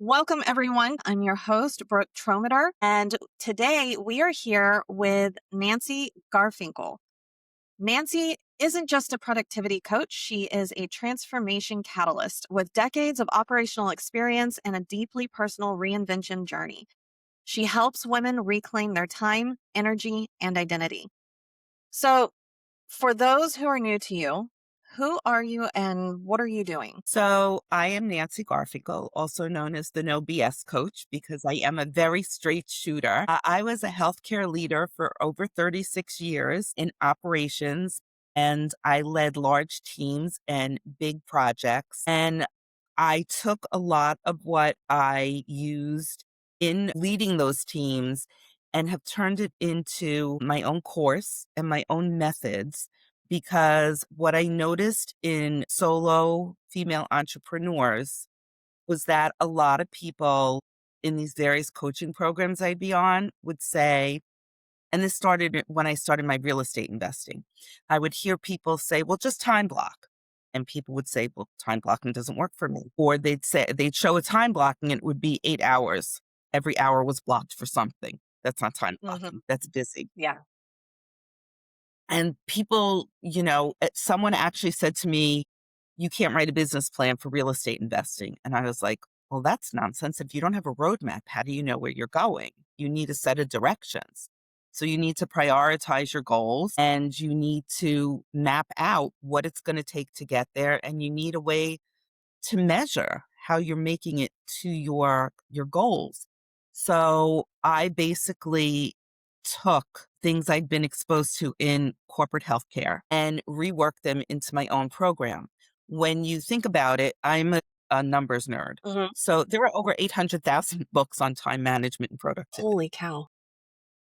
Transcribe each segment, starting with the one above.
Welcome, everyone. I'm your host, Brooke Trometer, and today we are here with Nancy Garfinkle. Nancy isn't just a productivity coach, she is a transformation catalyst with decades of operational experience and a deeply personal reinvention journey. She helps women reclaim their time, energy, and identity. So, for those who are new to you, who are you and what are you doing? So I am Nancy Garfinkle, also known as the No BS coach, because I am a very straight shooter. I was a healthcare leader for over 36 years in operations, and I led large teams and big projects. And I took a lot of what I used in leading those teams and have turned it into my own course and my own methods because what I noticed in solo female entrepreneurs was that a lot of people in these various coaching programs I'd be on would say, and this started when I started my real estate investing. I would hear people say, well, just time block. And people would say, well, time blocking doesn't work for me. Or they'd show a time blocking and it would be 8 hours. Every hour was blocked for something. That's not time Hmm. blocking. That's busy. Yeah. And people, someone actually said to me, you can't write a business plan for real estate investing. And I was like, well, that's nonsense. If you don't have a roadmap, how do you know where you're going? You need a set of directions. So you need to prioritize your goals and you need to map out what it's going to take to get there. And you need a way to measure how you're making it to your goals. So I basically took things I'd been exposed to in corporate healthcare and reworked them into my own program. When you think about it, I'm a numbers nerd. Hmm. So there are over 800,000 books on time management and productivity. Holy cow.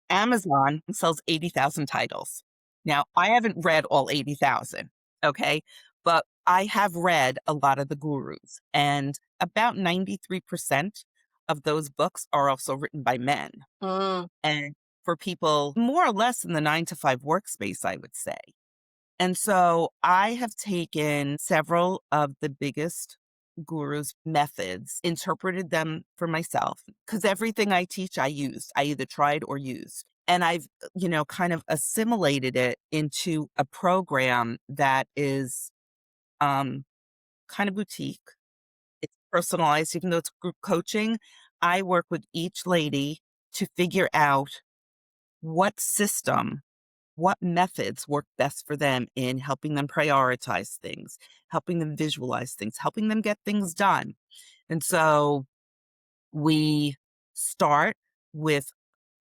Amazon sells 80,000 titles. Now, I haven't read all 80,000, okay? But I have read a lot of the gurus, and about 93% of those books are also written by men. Mm. And for people more or less in the 9 to 5 workspace, I would say. And so I have taken several of the biggest gurus' methods, interpreted them for myself, because everything I teach, I used. I either tried or used. And I've, kind of assimilated it into a program that is um, kind of boutique. It's personalized, even though it's group coaching. I work with each lady to figure out what system, what methods work best for them in helping them prioritize things, helping them visualize things, helping them get things done. And so we start with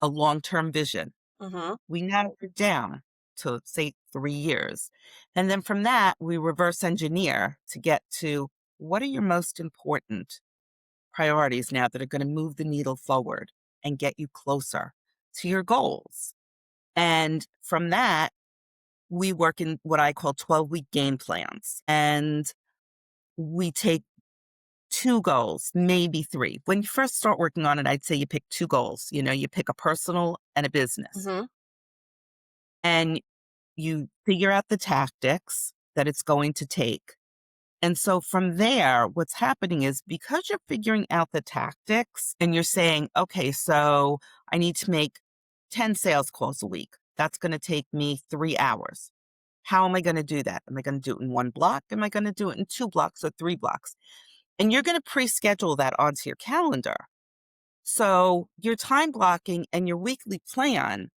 a long term vision. Mhm. We narrow it down to, say, 3 years. And then from that, we reverse engineer to get to what are your most important priorities now that are going to move the needle forward and get you closer to your goals. And from that, we work in what I call 12-week game plans. And we take two goals, maybe three. When you first start working on it, I'd say you pick two goals. You pick a personal and a business. Mhm. And you figure out the tactics that it's going to take. And so from there, what's happening is because you're figuring out the tactics and you're saying, okay, so I need to make 10 sales calls a week. That's going to take me 3 hours. How am I going to do that? Am I going to do it in one block? Am I going to do it in 2 blocks or 3 blocks? And you're going to pre-schedule that onto your calendar. So your time blocking and your weekly plan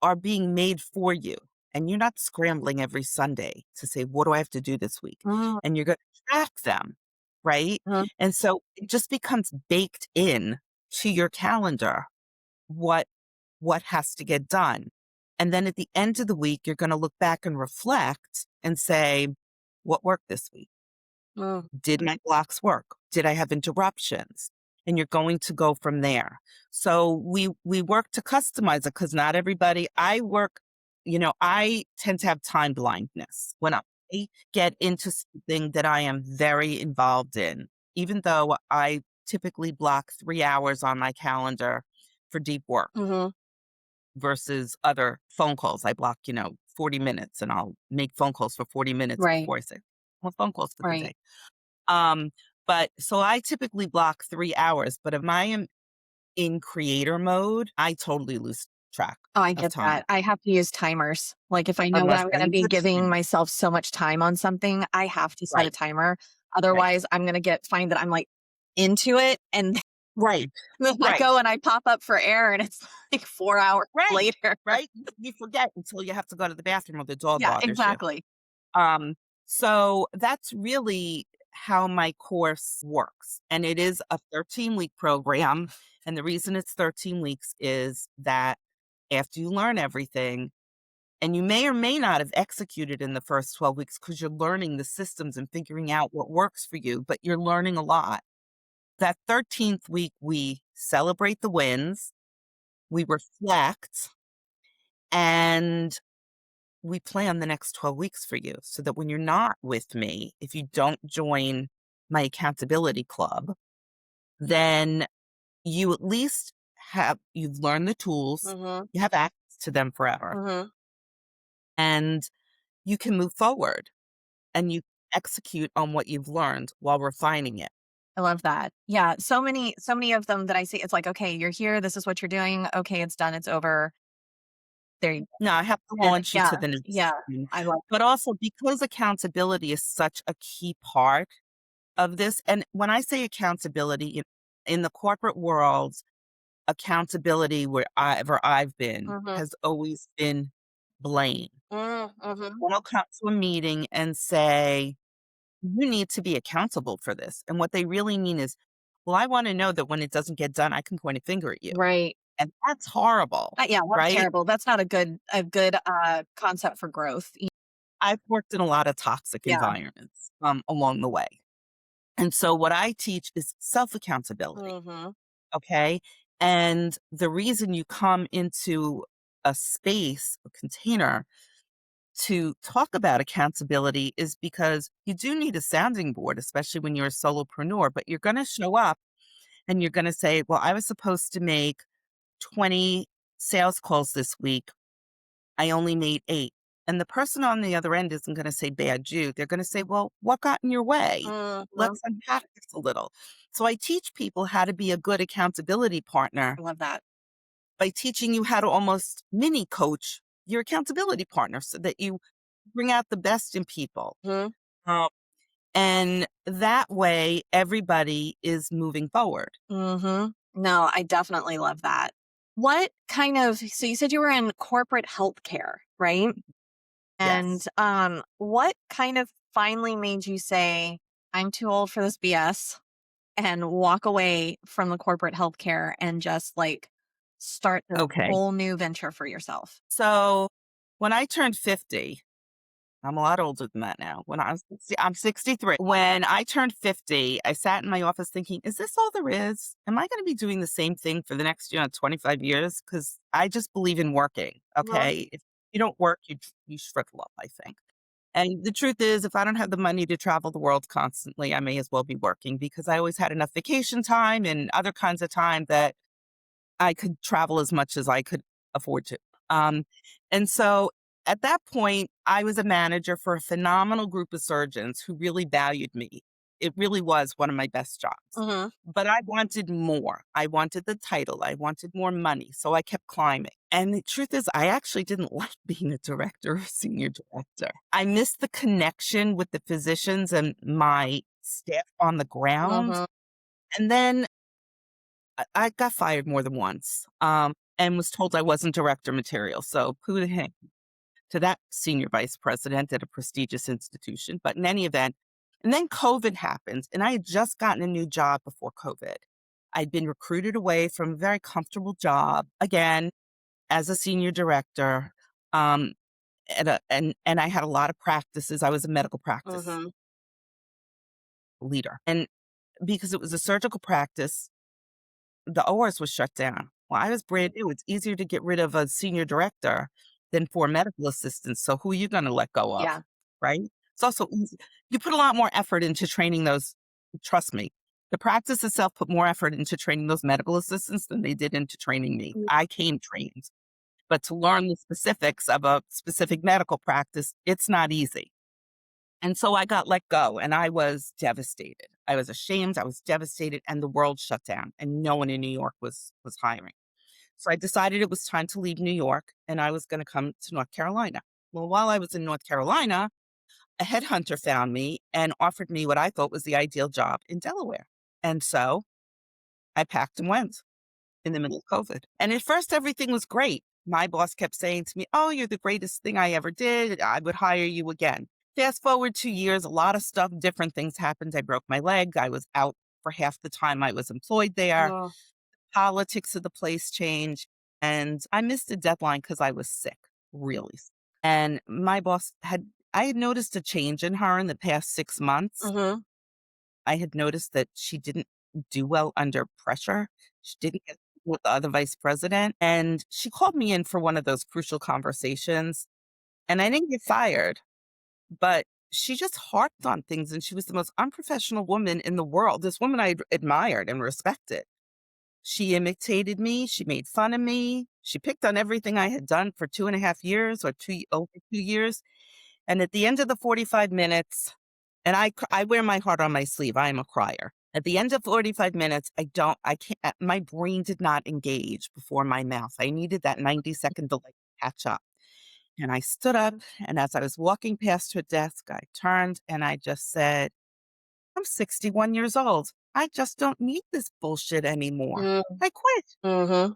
are being made for you. And you're not scrambling every Sunday to say, what do I have to do this week? Mm. And you're going to track them, right? Mhm. And so it just becomes baked in to your calendar what has to get done. And then at the end of the week, you're going to look back and reflect and say, what worked this week? Mm. Did my blocks work? Did I have interruptions? And you're going to go from there. So we work to customize it because not everybody, I tend to have time blindness. When I get into something that I am very involved in, even though I typically block 3 hours on my calendar for deep work Mhm. versus other phone calls. I block, 40 minutes and I'll make phone calls for 40 minutes Right. before I say, well, phone calls for the Right. day. Um, But so I typically block 3 hours, but if I am in creator mode, I totally lose track Oh, I of get time that. I have to use timers. Like, if I know that unless I'm I gonna need be to giving choose. myself so much time on something, I have to set a Right, timer. right, Otherwise, I'm gonna find that I'm, like, into it, and right, then I right, go and I pop up for air, and it's, like, 4 hours right, later. right. You forget until you have to go to the bathroom or the dog Yeah, bothers you. exactly. Um, so that's really how my course works. And it is a 13-week program. And the reason it's 13 weeks is that after you learn everything, and you may or may not have executed in the first 12 weeks because you're learning the systems and figuring out what works for you, but you're learning a lot. That 13th week, we celebrate the wins, we reflect, and we plan the next 12 weeks for you so that when you're not with me, if you don't join my accountability club, then you at least you've learned the tools, Mhm, you have access to them forever, mhm. and you can move forward and you execute on what you've learned while refining it. I love that. Yeah, so many of them that I see, it's like, "Okay, you're here, this is what you're doing. Okay, it's done, it's over. There you go." No, I have to And launch you yeah, to the next yeah, thing. I love But also because accountability is such a key part of this, and when I say accountability in the corporate world, accountability wherever I've been Mhm, has always been blame. mhm. I'll come to a meeting and say, "You need to be accountable for this." And what they really mean is, "Well, I wanna know that when it doesn't get done, I can point a finger at you." Right. And that's horrible, Yeah, that's right? terrible. That's not a good, concept for growth. I've worked in a lot of toxic Yeah. environments, along the way. And so what I teach is self-accountability, Mhm. okay? And the reason you come into a space, a container to talk about accountability is because you do need a sounding board, especially when you're a solopreneur, but you're going to show up and you're going to say, well, I was supposed to make 20 sales calls this week. I only made 8. And the person on the other end isn't going to say bad you. They're going to say, well, what got in your way? Mhm. Let's unpack this a little. So I teach people how to be a good accountability partner I love that. by teaching you how to almost mini coach your accountability partner so that you bring out the best in people. Mhm. Um, and that way, everybody is moving forward. Mhm. No, I definitely love that. What kind of so you said you were in corporate healthcare, right? And, Yes. what kind of finally made you say, "I'm too old for this BS," and walk away from the corporate healthcare and just, like, start this Okay. whole new venture for yourself? So when I turned 50, I'm a lot older than that now. When I was 60, I'm 63. When I turned 50, I sat in my office thinking, is this all there is? Am I going to be doing the same thing for the next, 25 years? Because I just believe in working. Mhm. Okay. If you don't work, you shrivel up, I think. And the truth is, if I don't have the money to travel the world constantly, I may as well be working because I always had enough vacation time and other kinds of time that I could travel as much as I could afford to. Um, and so at that point, I was a manager for a phenomenal group of surgeons who really valued me. It really was one of my best jobs. Mhm. But I wanted more. I wanted the title. I wanted more money. So I kept climbing. And the truth is, I actually didn't like being a director or senior director. I missed the connection with the physicians and my staff on the ground. Mhm. And then I got fired more than once, and was told I wasn't director material, so who the heck to that senior vice president at a prestigious institution, but in any event, and then COVID happened, and I had just gotten a new job before COVID. I'd been recruited away from a very comfortable job, again, as a senior director, um, and I had a lot of practices. I was a medical practice Mhm. leader, and because it was a surgical practice, the ORs was shut down. Well, I was brand new. It's easier to get rid of a senior director than 4 medical assistants. So who are you gonna let go of, Yeah. right? It's also easy. You put a lot more effort into training those, trust me. The practice itself put more effort into training those medical assistants than they did into training me. Mm. I came trained, but to learn the specifics of a specific medical practice, it's not easy. And so I got let go and I was devastated. I was ashamed, I was devastated, and the world shut down and no one in New York was hiring. So I decided it was time to leave New York and I was going to come to North Carolina. Well, while I was in North Carolina, a headhunter found me and offered me what I thought was the ideal job in Delaware. And so I packed and went in the middle of COVID. And at first, everything was great. My boss kept saying to me, "Oh, you're the greatest thing I ever did. I would hire you again." Fast forward 2 years, a lot of stuff, different things happened. I broke my leg. I was out for half the time I was employed there. Oh, Politics of the place changed. And I missed a deadline because I was sick, really sick. And my boss I had noticed a change in her in the past 6 months. mm-hmm. I had noticed that she didn't do well under pressure. She didn't get with the other vice president. And she called me in for one of those crucial conversations. And I didn't get fired, but she just harped on things. And she was the most unprofessional woman in the world. This woman I admired and respected. She imitated me. She made fun of me. She picked on everything I had done for 2.5 years or over 2 years. And at the end of the 45 minutes, and I wear my heart on my sleeve. I am a crier. At the end of 45 minutes, I can't, my brain did not engage before my mouth. I needed that 90-second delay to catch up. And I stood up, and as I was walking past her desk, I turned and I just said, "I'm 61 years old. I just don't need this bullshit anymore. I quit." Mm-hmm.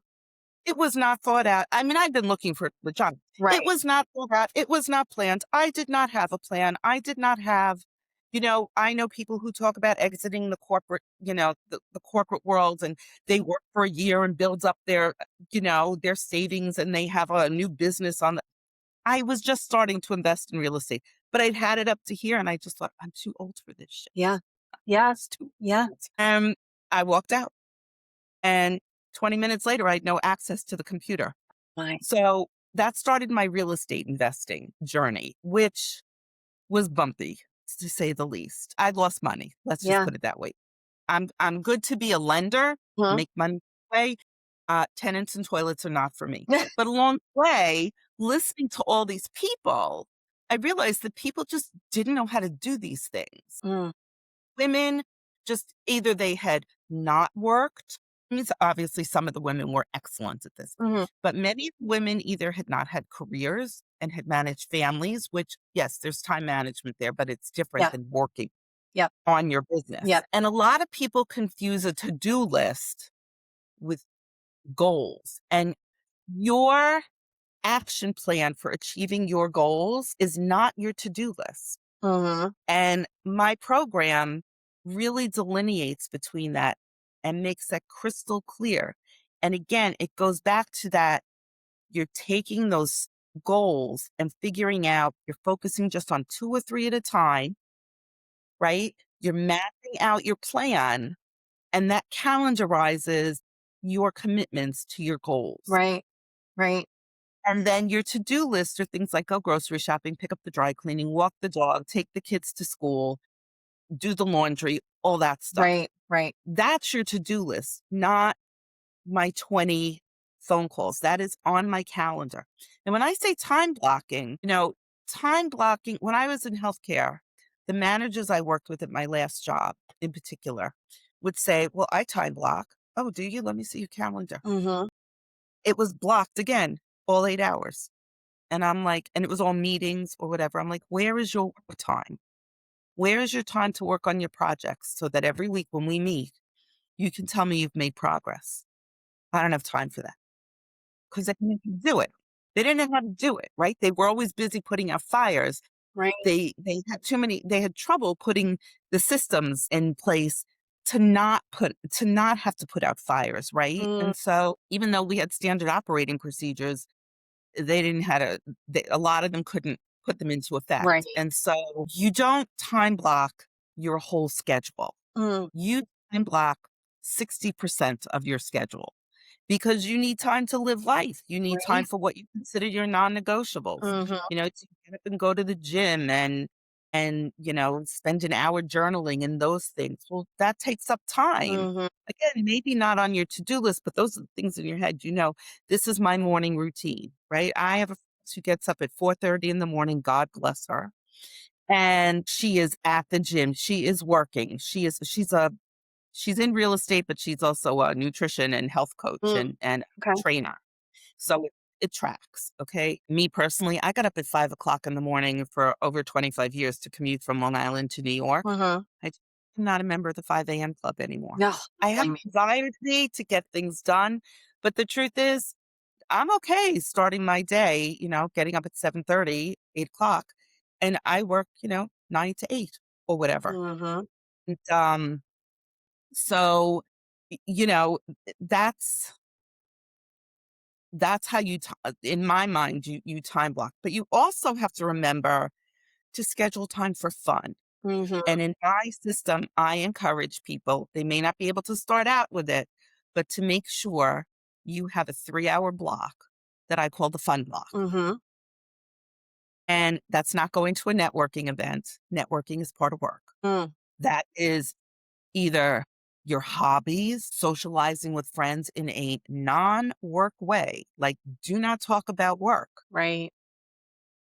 It was not thought out. I mean, I've been looking for the job. It Right. was not thought out. It was not planned. I did not have a plan. I did not have, I know people who talk about exiting the corporate, the corporate world and they work for a year and builds up their savings and they have a new business on the. I was just starting to invest in real estate, but I'd had it up to here and I just thought, I'm too old for this shit. Yeah. Yeah. It's too Yeah. old. I walked out and 20 minutes later, I had no access to the computer. My. So that started my real estate investing journey, which was bumpy to say the least. I lost money. Let's just Yeah. put it that way. I'm good to be a lender, Huh? make money that way. Tenants and toilets are not for me. But along the way, listening to all these people, I realized that people just didn't know how to do these things. Mm, Women just either they had not worked. I mean, obviously, some of the women were excellent at this, mhm. but many women either had not had careers and had managed families, which, yes, there's time management there, but it's different Yeah. than working Yep. on your business. Yep. And a lot of people confuse a to do list with goals. And your action plan for achieving your goals is not your to do list. Mhm. And my program really delineates between that and makes that crystal clear. And again, it goes back to that you're taking those goals and figuring out, you're focusing just on two or three at a time, right? You're mapping out your plan, and that calendarizes your commitments to your goals. Right. Right. And then your to do list are things like go grocery shopping, pick up the dry cleaning, walk the dog, take the kids to school, do the laundry, all that stuff. Right. Right. That's your to-do list, not my 20 phone calls. That is on my calendar. And when I say time blocking, when I was in healthcare, the managers I worked with at my last job in particular would say, "Well, I time block." "Oh, do you? Let me see your calendar." Mhm. It was blocked again, all 8 hours. And I'm like, and it was all meetings or whatever. I'm like, where is your work time? Where is your time to work on your projects so that every week when we meet, you can tell me you've made progress? I don't have time for that because they didn't do it. They didn't know how to do it, right? They were always busy putting out fires. Right. They had trouble putting the systems in place to not have to put out fires, right? Mm, And so even though we had standard operating procedures, they didn't how to a lot of them couldn't put them into right. effect. And so you don't time block your whole schedule. Mm, You time block 60% of your schedule because you need time to live life. You need time right. for what you consider your non-negotiables. Mhm. To get up and go to the gym and spend an hour journaling and those things. Well, that takes up time. Mhm. Again, maybe not on your to-do list, but those are the things in your head. This is my morning routine, right? I have a friend who gets up at 4:30 in the morning. God bless her. and she is at the gym. She is working. She's in real estate, but she's also a nutrition and health coach Mm, and okay. trainer. So it tracks. Okay. Me personally, I got up at 5 o'clock in the morning for over 25 years to commute from Long Island to New York. Mhm. I'm not a member of the 5 a.m. club anymore. No, I have blame me. anxiety to get things done. But the truth is, I'm okay starting my day, getting up at 7:30, 8 o'clock, and I work, 9 to 8 or whatever. Mhm. And, so, you know, that's how in my mind, you time block. But you also have to remember to schedule time for fun. Mhm. And in my system, I encourage people, they may not be able to start out with it, but to make sure you have a 3-hour block that I call the fun block. Mhm. And that's not going to a networking event. Networking is part of work. Mm, That is either your hobbies, socializing with friends in a non work way, like do not talk about work. right.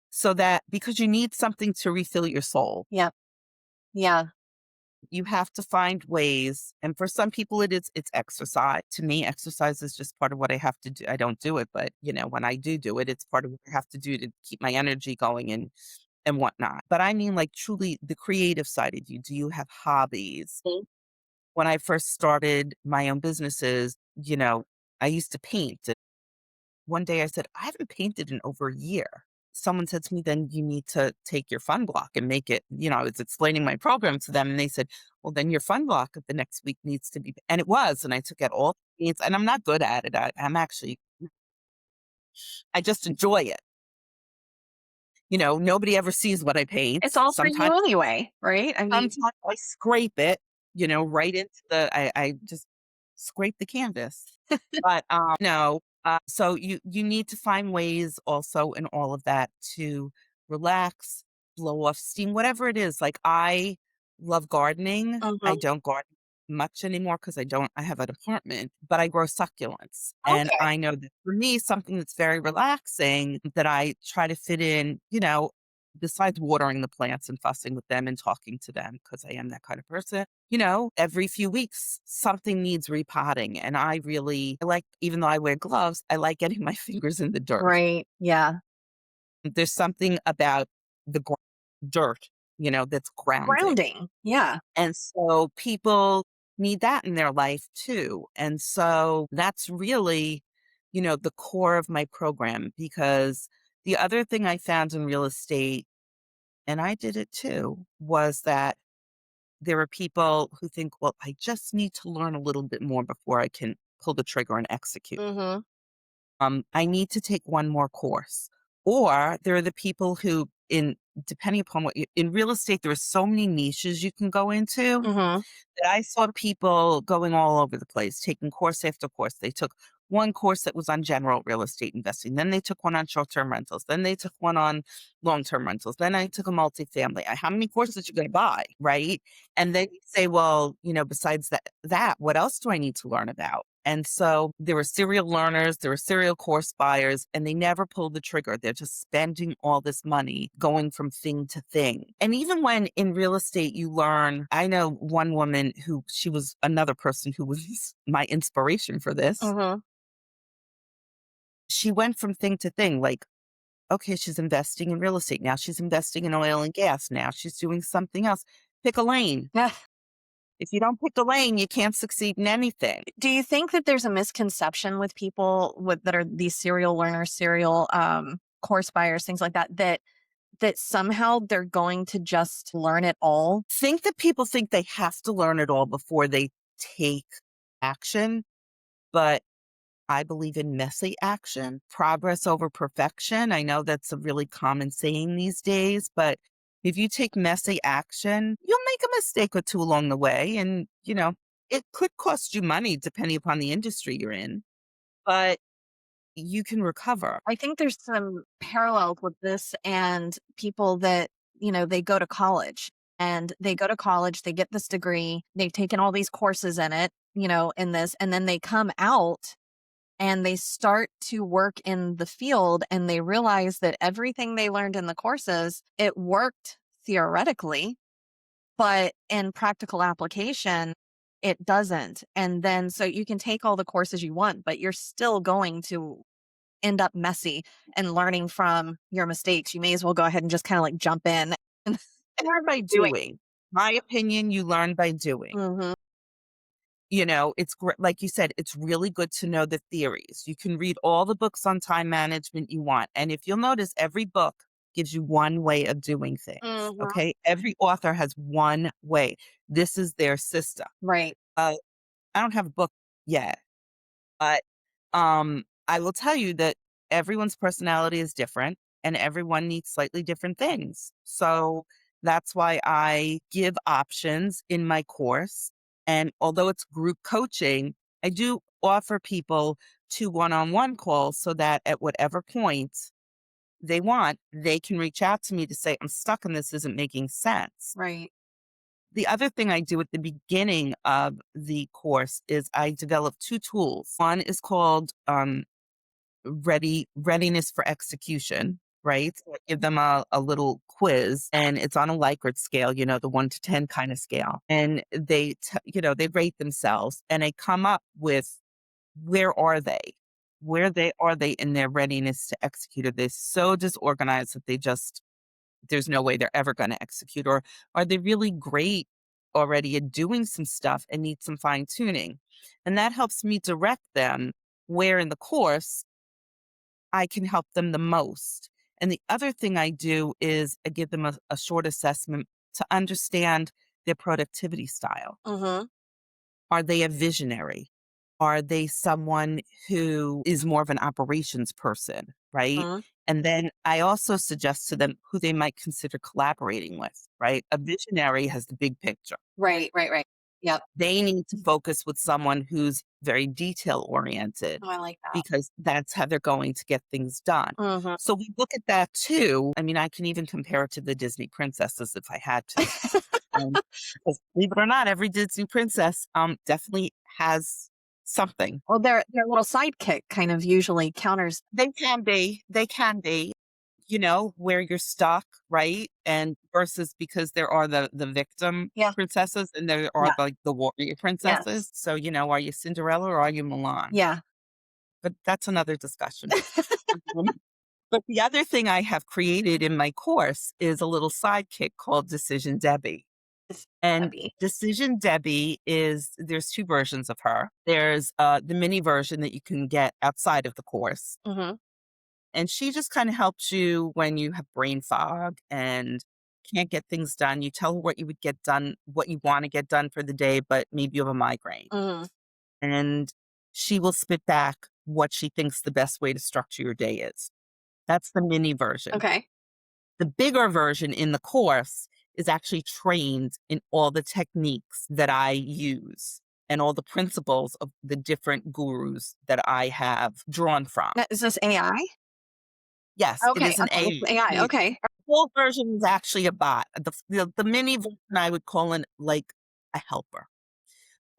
So that because you need something to refill your soul, Yep. Yeah. you have to find ways. And for some people, it's exercise. To me, exercise is just part of what I have to do. I don't do it, but when I do it, it's part of what I have to do to keep my energy going and whatnot. But I mean, like truly the creative side of you. Do you have hobbies? Mm. When I first started my own businesses, I used to paint. And one day I said, I haven't painted in over a year. Someone said to me, then you need to take your fun block and make it, I was explaining my program to them and they said, well, then your fun block of the next week needs to be, and it was. And I took out all the paints and I'm not good at it. I'm actually, I just enjoy it. Nobody ever sees what I paint. It's all for you anyway, right? I mean, Sometimes I scrape it, right into I just scrape the canvas. But, no, so you need to find ways also in all of that to relax, blow off steam, whatever it is. Like, I love gardening. I mhm. don't garden much anymore because I have an apartment, but I grow succulents. And Okay. I know that for me, something that's very relaxing that I try to fit in, besides watering the plants and fussing with them and talking to them, because I am that kind of person, every few weeks something needs repotting. And I like, even though I wear gloves, I like getting my fingers in the dirt. Right. Yeah. There's something about the dirt, that's grounding. Grounding. Yeah. And so people need that in their life too. And so that's really, the core of my program, because the other thing I found in real estate, and I did it too, was that there are people who think, well, I just need to learn a little bit more before I can pull the trigger and execute. Mhm. I need to take one more course. Or there are the people who, depending upon in real estate, there are so many niches you can go into Mhm. that I saw people going all over the place, taking course after course. They took one course that was on general real estate investing. Then they took one on short-term rentals. Then they took one on long-term rentals. Then I took a multifamily. How many courses you going to buy, right? And then you say, well, besides that, what else do I need to learn about? And so there were serial learners, there were serial course buyers, and they never pulled the trigger. They're just spending all this money going from thing to thing. And even when in real estate you learn, I know one woman who she was another person who was my inspiration for this. Mhm. She went from thing to thing, like, okay, she's investing in real estate. Now she's investing in oil and gas. Now she's doing something else. Pick a lane. Yeah. If you don't pick a lane, you can't succeed in anything. Do you think that there's a misconception with people that are these serial learners, serial course buyers, things like that, that somehow they're going to just learn it all? Think that people think they have to learn it all before they take action, but I believe in messy action, progress over perfection. I know that's a really common saying these days, but if you take messy action, you'll make a mistake or two along the way. And, it could cost you money depending upon the industry you're in, but you can recover. I think there's some parallels with this and people that, they go to college and they go to college, they get this degree, they've taken all these courses in it, in this, and then they come out and they start to work in the field and they realize that everything they learned in the courses, it worked theoretically, but in practical application, it doesn't. And then so you can take all the courses you want, but you're still going to end up messy and learning from your mistakes. You may as well go ahead and just kind of like jump in and Learn by do it. doing. My opinion, you learn by doing. Mhm. It's great. Like you said, it's really good to know the theories. You can read all the books on time management you want. And if you'll notice, every book gives you one way of doing things. Mhm. Okay. Every author has one way. This is their system. Right. Uh, I don't have a book yet, but I will tell you that everyone's personality is different and everyone needs slightly different things. So that's why I give options in my course. And although it's group coaching, I do offer people 2 one-on-one calls so that at whatever point they want, they can reach out to me to say, I'm stuck and this isn't making sense. Right. The other thing I do at the beginning of the course is I develop 2 tools. One is called readiness for execution, right? So I give them a little quiz and it's on a Likert scale, the 1 to 10 kind of scale. And they rate themselves and they come up with where are they? Where they are they in their readiness to execute? Are they so disorganized that there's no way they're ever going to execute? Or are they really great already at doing some stuff and need some fine tuning? And that helps me direct them where in the course I can help them the most. And the other thing I do is I give them a short assessment to understand their productivity style. Mhm. Are they a visionary? Are they someone who is more of an operations person, right? Mhm. And then I also suggest to them who they might consider collaborating with, right? A visionary has the big picture. Right, right, right. Yep. They need to focus with someone who's very detail oriented Oh, I like that. because that's how they're going to get things done. Mhm. So we look at that too. I mean, I can even compare it to the Disney princesses if I had to. Because believe it or not, every Disney princess definitely has something. Well, their little sidekick kind of usually counters. They can be, where you're stuck, right? And versus because there are the victim Yeah. princesses and there are Yeah. like the warrior Yes. princesses. So, are you Cinderella or are you Milan? Yeah. But that's another discussion. Um, But the other thing I have created in my course is a little sidekick called Decision Debbie. It's And heavy. Decision Debbie there's 2 versions of her. There's the mini version that you can get outside of the course. Mhm. And she just kind of helps you when you have brain fog and can't get things done. You tell her what you would get done, what you want to get done for the day, but maybe you have a migraine. Mhm. And she will spit back what she thinks the best way to structure your day is. That's the mini version. Okay. The bigger version in the course is actually trained in all the techniques that I use and all the principles of the different gurus that I have drawn from. Now, is this AI? Yes, it Okay, is an okay, it's AI. AI, The okay. full version is actually a bot. The mini version I would call it like a helper.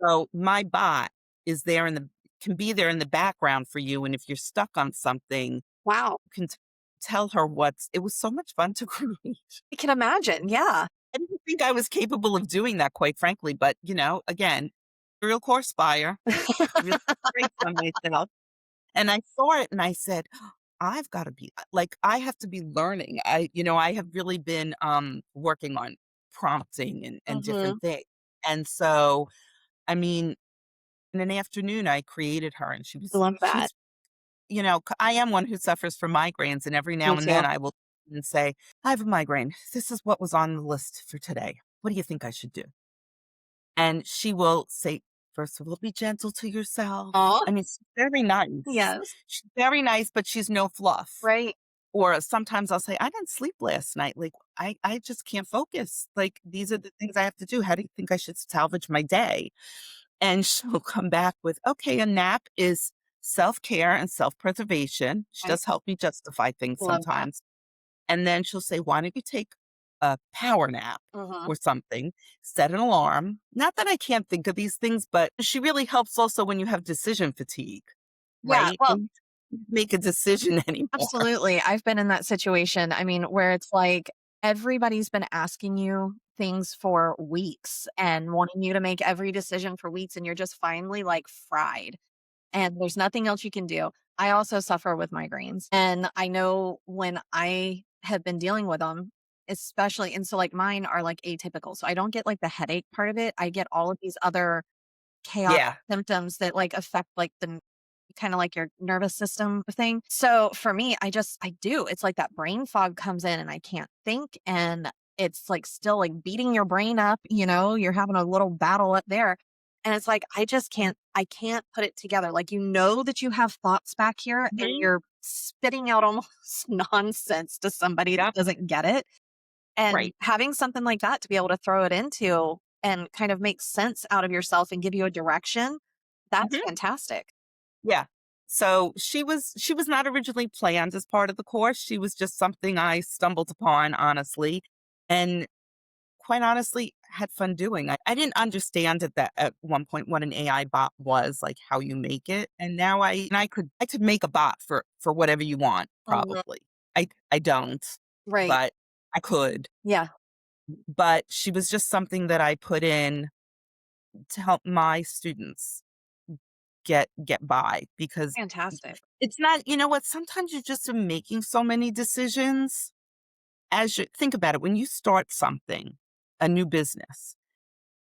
So my bot is there can be there in the background for you. And if you're stuck on something, Wow. you can tell her it was so much fun to create. I can imagine, yeah. I didn't think I was capable of doing that, quite frankly, but, again, serial course buyer, really great on myself, and I saw it and I said, "I've gotta be like, I have to be learning." I have really been, working on prompting and different Mhm. things, and so, I mean, in an afternoon, I created her, and I love that. she's I am one who suffers from migraines, and every Me now and too. then I will and say, "I have a migraine. This is what was on the list for today. What do you think I should do?" And she will say, first of all, be gentle to yourself. Aw, I mean, she's very nice. yes. She's very nice, but she's no fluff. Right. Or sometimes I'll say, I didn't sleep last night. Like, I just can't focus. Like, these are the things I have to do. How do you think I should salvage my day? And she'll come back with, okay, a nap is self care and self preservation. She I does help me justify things love that. sometimes. And then she'll say, why don't you take a power nap Mhm. or something, set an alarm? Not that I can't think of these things, but she really helps also when you have decision fatigue, Yeah, right? well, And you can't make a decision anymore. absolutely. I've been in that situation. I mean, where it's like everybody's been asking you things for weeks and wanting you to make every decision for weeks, and you're just finally like fried and there's nothing else you can do. I also suffer with migraines. And I know when I have been dealing with them, especially, and so like mine are like atypical. So I don't get like the headache part of it. I get all of these other chaotic Yeah. symptoms that like affect like the kind of like your nervous system thing. So for me, I do. It's like that brain fog comes in and I can't think, and it's like still like beating your brain up, you're having a little battle up there. And it's like I can't put it together. Like that you have thoughts back here and Mhm. you're spitting out almost nonsense to somebody that Yep. doesn't get it. And Right. having something like that to be able to throw it into and kind of make sense out of yourself and give you a direction, that's Mhm. fantastic. Yeah. So she was not originally planned as part of the course. She was just something I stumbled upon, honestly, and quite honestly had fun doing. I didn't understand at one point what an AI bot was, like how you make it. And now I could make a bot for whatever you want, Mhm. probably. I don't, Right. but I could. Yeah. But she was just something that I put in to help my students get by because Fantastic. it's not, you know what, sometimes you're just making so many decisions as you think about it when you start something, a new business.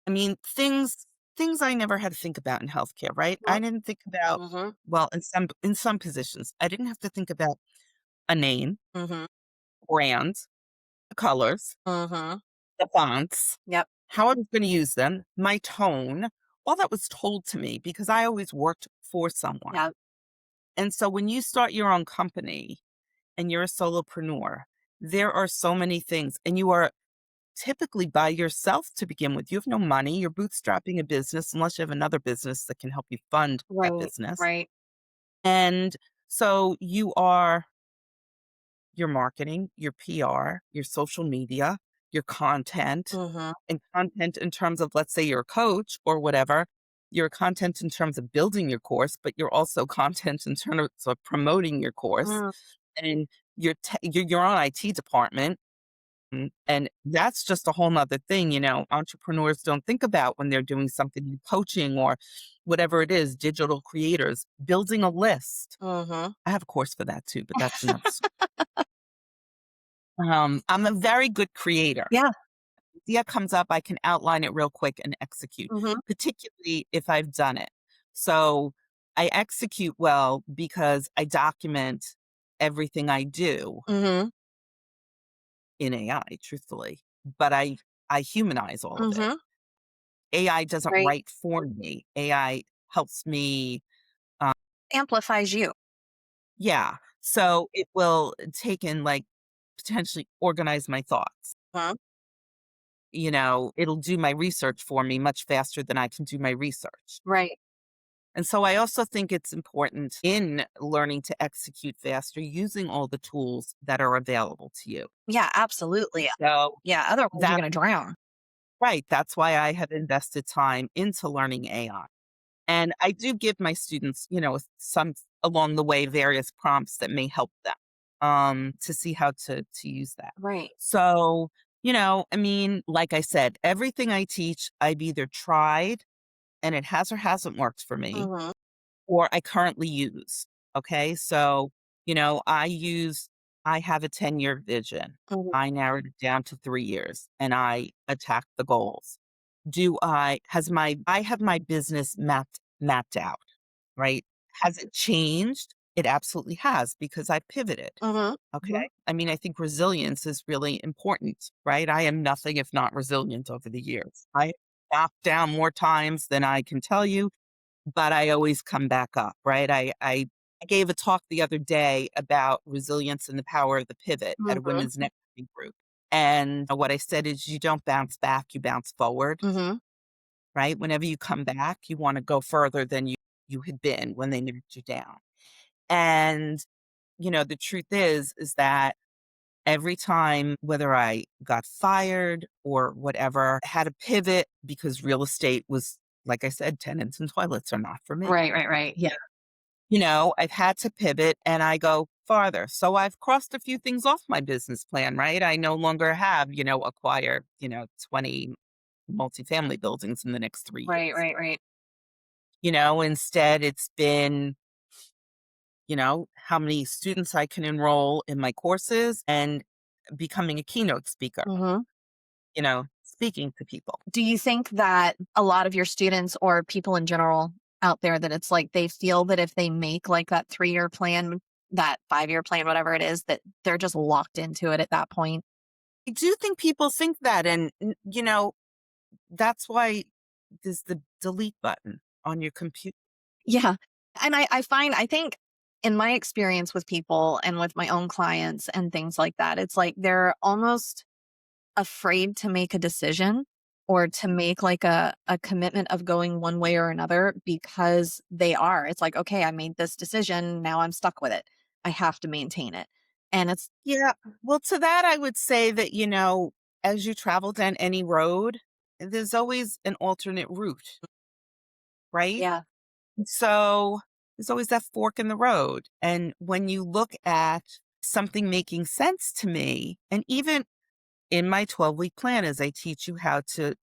I mean, things I never had to think about in healthcare, right? I didn't think about, Mhm. well, in some positions, I didn't have to think about a name, Mhm. brand, the colors, Mhm. the fonts, Yep. how I was going to use them, my tone. All that was told to me because I always worked for someone. Yep. And so when you start your own company and you're a solopreneur, there are so many things, and you are typically by yourself to begin with. You have no money. You're bootstrapping a business unless you have another business that can help you fund that Right. business. Right. And so you are your marketing, your PR, your social media, your content, Mhm. and content in terms of, let's say you're a coach or whatever, your content in terms of building your course, but you're also content in terms of promoting your course Mm. and your own IT department. And that's just a whole nother thing, entrepreneurs don't think about when they're doing something in coaching or whatever it is, digital creators, building a list. Mhm. I have a course for that too, but that's another story. I'm a very good creator. Yeah. Idea comes up, I can outline it real quick and execute, Mhm. particularly if I've done it. So I execute well because I document everything I do Mhm. in AI, truthfully, but I humanize all of it. Mhm. AI doesn't Right. write for me. AI helps me, uh, Amplifies you. yeah. So it will take and like potentially organize my thoughts. Mhm. It'll do my research for me much faster than I can do my research. Right. And so I also think it's important in learning to execute faster using all the tools that are available to you. Yeah, absolutely. So Yeah, otherwise you're that gonna drown. right, that's why I have invested time into learning AI. And I do give my students, some along the way various prompts that may help them to see how to use that. Right. So, I mean, like I said, everything I teach, I've either tried and it has or hasn't worked for me, Mhm. or I currently use. Okay. So, I have a 10-year vision. Mhm. I narrowed it down to 3 years and I attacked the goals. I have my business mapped out, right? Has it changed? It absolutely has because I pivoted. Mhm. Mhm. Okay. I mean, I think resilience is really important, right? I am nothing if not resilient over the years. I knocked down more times than I can tell you, but I always come back up, right? I gave a talk the other day about resilience and the power of the pivot at a Mhm. women's networking group. And what I said is you don't bounce back, you bounce forward, Mhm. right? Whenever you come back, you want to go further than you had been when they knocked you down. And, the truth is that every time, whether I got fired or whatever, I had a pivot because real estate was, like I said, tenants and toilets are not for me. Right, right, right. Yeah. I've had to pivot and I go, farther. So I've crossed a few things off my business plan, right? I no longer have, acquire, 20 multifamily buildings in the next three Right, years. right, right. Instead it's been, how many students I can enroll in my courses and becoming a keynote speaker, Mhm. speaking to people. Do you think that a lot of your students or people in general out there that it's like they feel that if they make like that 3-year plan, that 5-year plan, whatever it is, that they're just locked into it at that point? I do think people think that. And, that's why there's the delete button on your computer. Yeah. And I think in my experience with people and with my own clients and things like that, it's like they're almost afraid to make a decision or to make like a commitment of going one way or another because it's like, okay, I made this decision. Now I'm stuck with it. I have to maintain it. And it's, Yeah. Well, to that, I would say that, as you travel down any road, there's always an alternate route, right? yeah, So there's always that fork in the road. And when you look at something making sense to me, and even in my 12-week plan, as I teach you how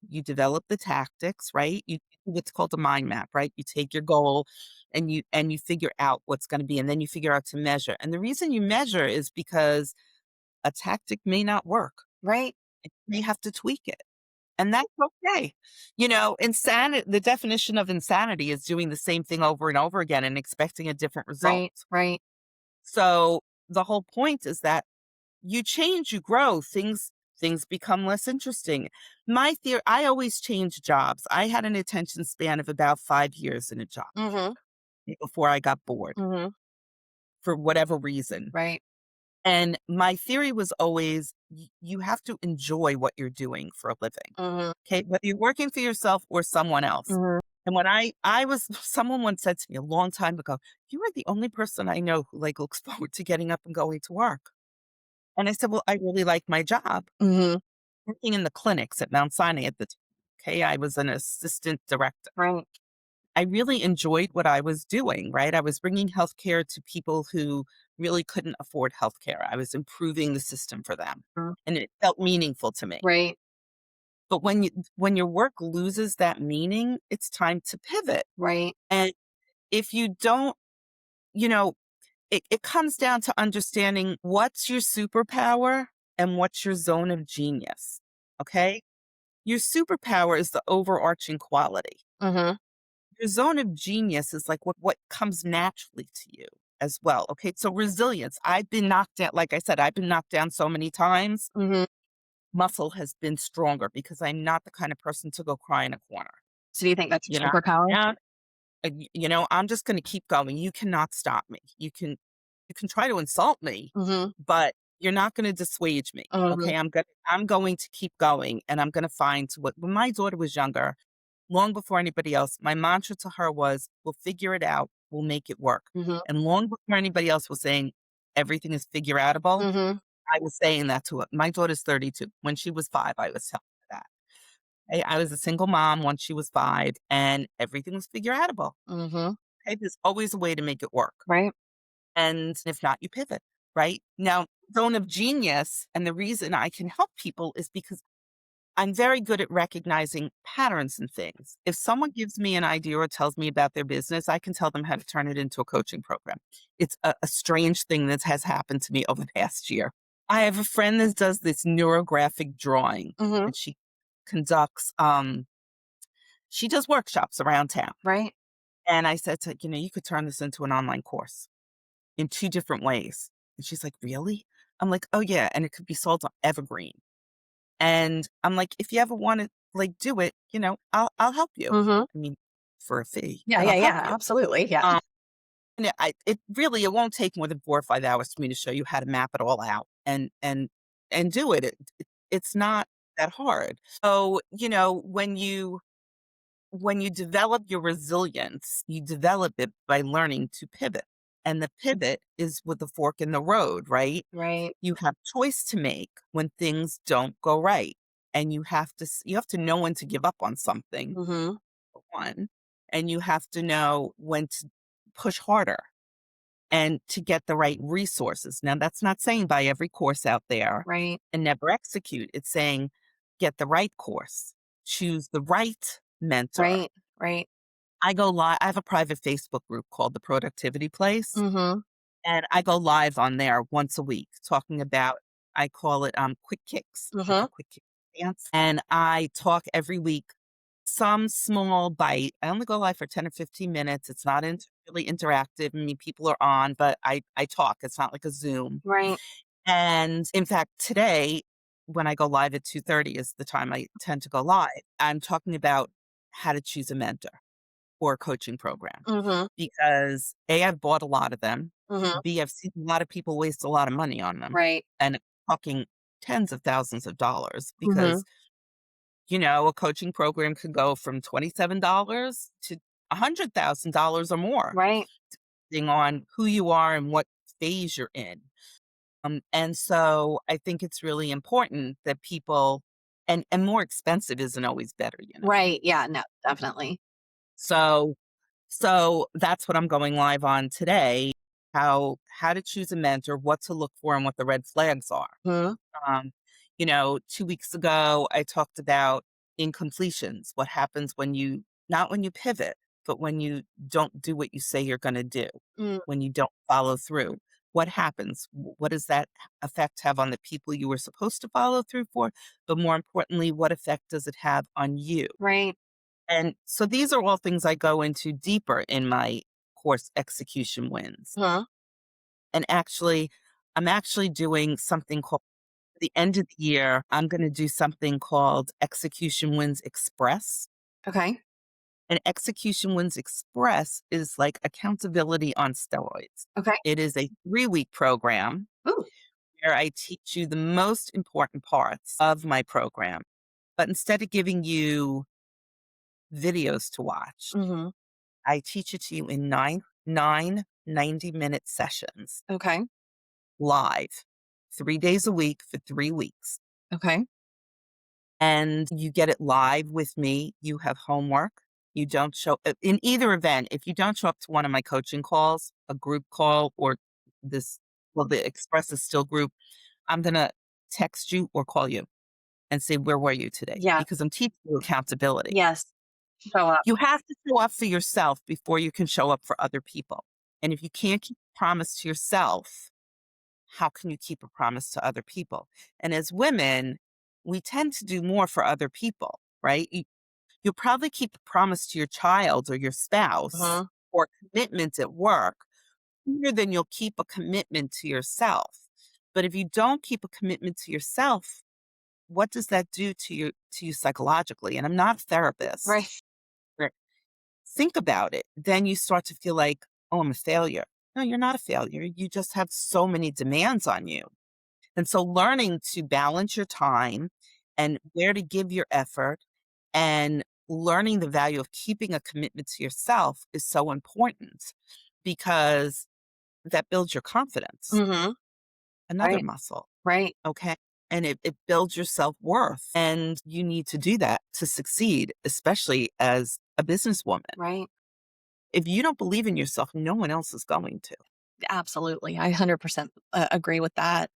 you develop the tactics, right? You do what's called a mind map, right? You take your goal and you figure out what's going to be, and then you figure out to measure. And the reason you measure is because a tactic may not work. right, You may have to tweak it. And that's okay. Insanity, the definition of insanity is doing the same thing over and over again and expecting a different result. right, right. So the whole point is that you change, you grow, things become less interesting. My theory, I always change jobs. I had an attention span of about 5 years in a job Mm-hmm. before I got bored Mm-hmm. for whatever reason. Right. And my theory was always you have to enjoy what you're doing for a living. Mm-hmm. Okay. Whether you're working for yourself or someone else. Mm-hmm. And when I was, someone once said to me a long time ago, you are the only person I know who like looks forward to getting up and going to work. And I said, well, I really like my job Mm-hmm. working in the clinics at Mount Sinai at the time. Okay. I was an assistant director. Right. I really enjoyed what I was doing, right? I was bringing healthcare to people who really couldn't afford healthcare. I was improving the system for them, Mhm. and it felt meaningful to me. Right. But when your work loses that meaning, it's time to pivot. Right. And if you don't, you know, it comes down to understanding what's your superpower and what's your zone of genius. Okay? Your superpower is the overarching quality. Mm-hmm. Your zone of genius is like what comes naturally to you as well. Okay. So resilience. I've been knocked down, like I said, I've been knocked down so many times. Mm-hmm. Muscle has been stronger because I'm not the kind of person to go cry in a corner. So do you think that's You your know, superpower? yeah, I'm just going to keep going. You cannot stop me. You can try to insult me, Mm-hmm. but you're not going to dissuade me. Mm-hmm. Okay. I'm going to keep going, and I'm going to find what when my daughter was younger, long before anybody else, my mantra to her was, we'll figure it out. We'll make it work. Mm-hmm. And long before anybody else was saying everything is figure outable, Mm-hmm. I was saying that to her. My daughter's 32. When she was 5, I was telling her that. I was a single mom once she was 5, and everything was figure outable. Mm-hmm. Okay, there's always a way to make it work. Right. And if not, you pivot, right? Now, zone of genius, and the reason I can help people is because I'm very good at recognizing patterns and things. If someone gives me an idea or tells me about their business, I can tell them how to turn it into a coaching program. It's a strange thing that has happened to me over the past year. I have a friend that does this neurographic drawing, Mm-hmm. and conducts, she does workshops around town. Right. And I said to her, you could turn this into an online course in 2 different ways. And she's like, really? I'm like, oh yeah. And it could be sold on Evergreen. And I'm like, if you ever wanna, like, do it, I'll help you. Mm-hmm. I mean, for a fee, Yeah, but yeah, I'll help yeah. you. Absolutely. Yeah. Um, and it won't take more than 4 or 5 hours for me to show you how to map it all out and do it. It's not that hard. So, when you develop your resilience, you develop it by learning to pivot. And the pivot is with the fork in the road, right? Right. You have choice to make when things don't go right. And you have to know when to give up on something, Mm-hmm. for one, and you have to know when to push harder. and to get the right resources. Now, that's not saying buy every course out there Right. and never execute. It's saying get the right course, choose the right mentor. Right. Right. I go live. I have a private Facebook group called the Productivity Place, Mhm. and I go live on there once a week talking about, I call it quick kicks, like a Mhm. quick kick dance. And I talk every week some small bite. I only go live for 10 or 15 minutes. It's not really interactive. I mean, people are on, but I talk. It's not like a Zoom. Right. And in fact, today, when I go live at 2:30 is the time I tend to go live. I'm talking about how to choose a mentor or a coaching program Mhm. because A, I've bought a lot of them. Mhm. B, I've seen a lot of people waste a lot of money on them Right. and talking tens of thousands of dollars Mhm. because, a coaching program could go from $27 to $100,000 or more, Right. depending on who you are and what phase you're in. And so I think it's really important that people, and more expensive isn't always better. Right. Yeah, no, definitely. So that's what I'm going live on today, how to choose a mentor, what to look for, and what the red flags are. Mhm. 2 weeks ago, I talked about incompletions, what happens when you not when you pivot, but when you don't do what you say you're gonna do, Mm. when you don't follow through. What happens? What does that effect have on the people you were supposed to follow through for? But more importantly, what effect does it have on you? Right. And so these are all things I go into deeper in my course execution wins. Mhm. And actually, I'm actually doing something called the end of the year, I'm going to do something called Execution Wins Express. Okay. And Execution Wins Express is like accountability on steroids. Okay. It is a 3-week program Ooh. where I teach you the most important parts of my program. But instead of giving you videos to watch, Mhm. I teach it to you in nine 90-minute sessions Okay. live, 3 days a week for 3 weeks. Okay. And you get it live with me. You have homework. You don't show in either event. If you don't show up to one of my coaching calls, a group call, or this, well, the Express is still group, I'm going to text you or call you and say, where were you today? Yeah. Because I'm teaching you accountability. Yes. Show up. You have to show up for yourself before you can show up for other people. And if you can't keep a promise to yourself, how can you keep a promise to other people? And as women, we tend to do more for other people, right? You'll probably keep a promise to your child or your spouse Mhm. or commitment at work sooner than you'll keep a commitment to yourself. But if you don't keep a commitment to yourself, what does that do to you psychologically? And I'm not a therapist. Right. But think about it. Then you start to feel like, oh, I'm a failure. No, you're not a failure. You just have so many demands on you. And so learning to balance your time and where to give your effort and learning the value of keeping a commitment to yourself is so important because that builds your confidence, Mhm. another Right. muscle. Right. Okay. And it builds your self worth. And you need to do that to succeed, especially as a businesswoman. Right. If you don't believe in yourself, no one else is going to. Absolutely. I 100% agree with that.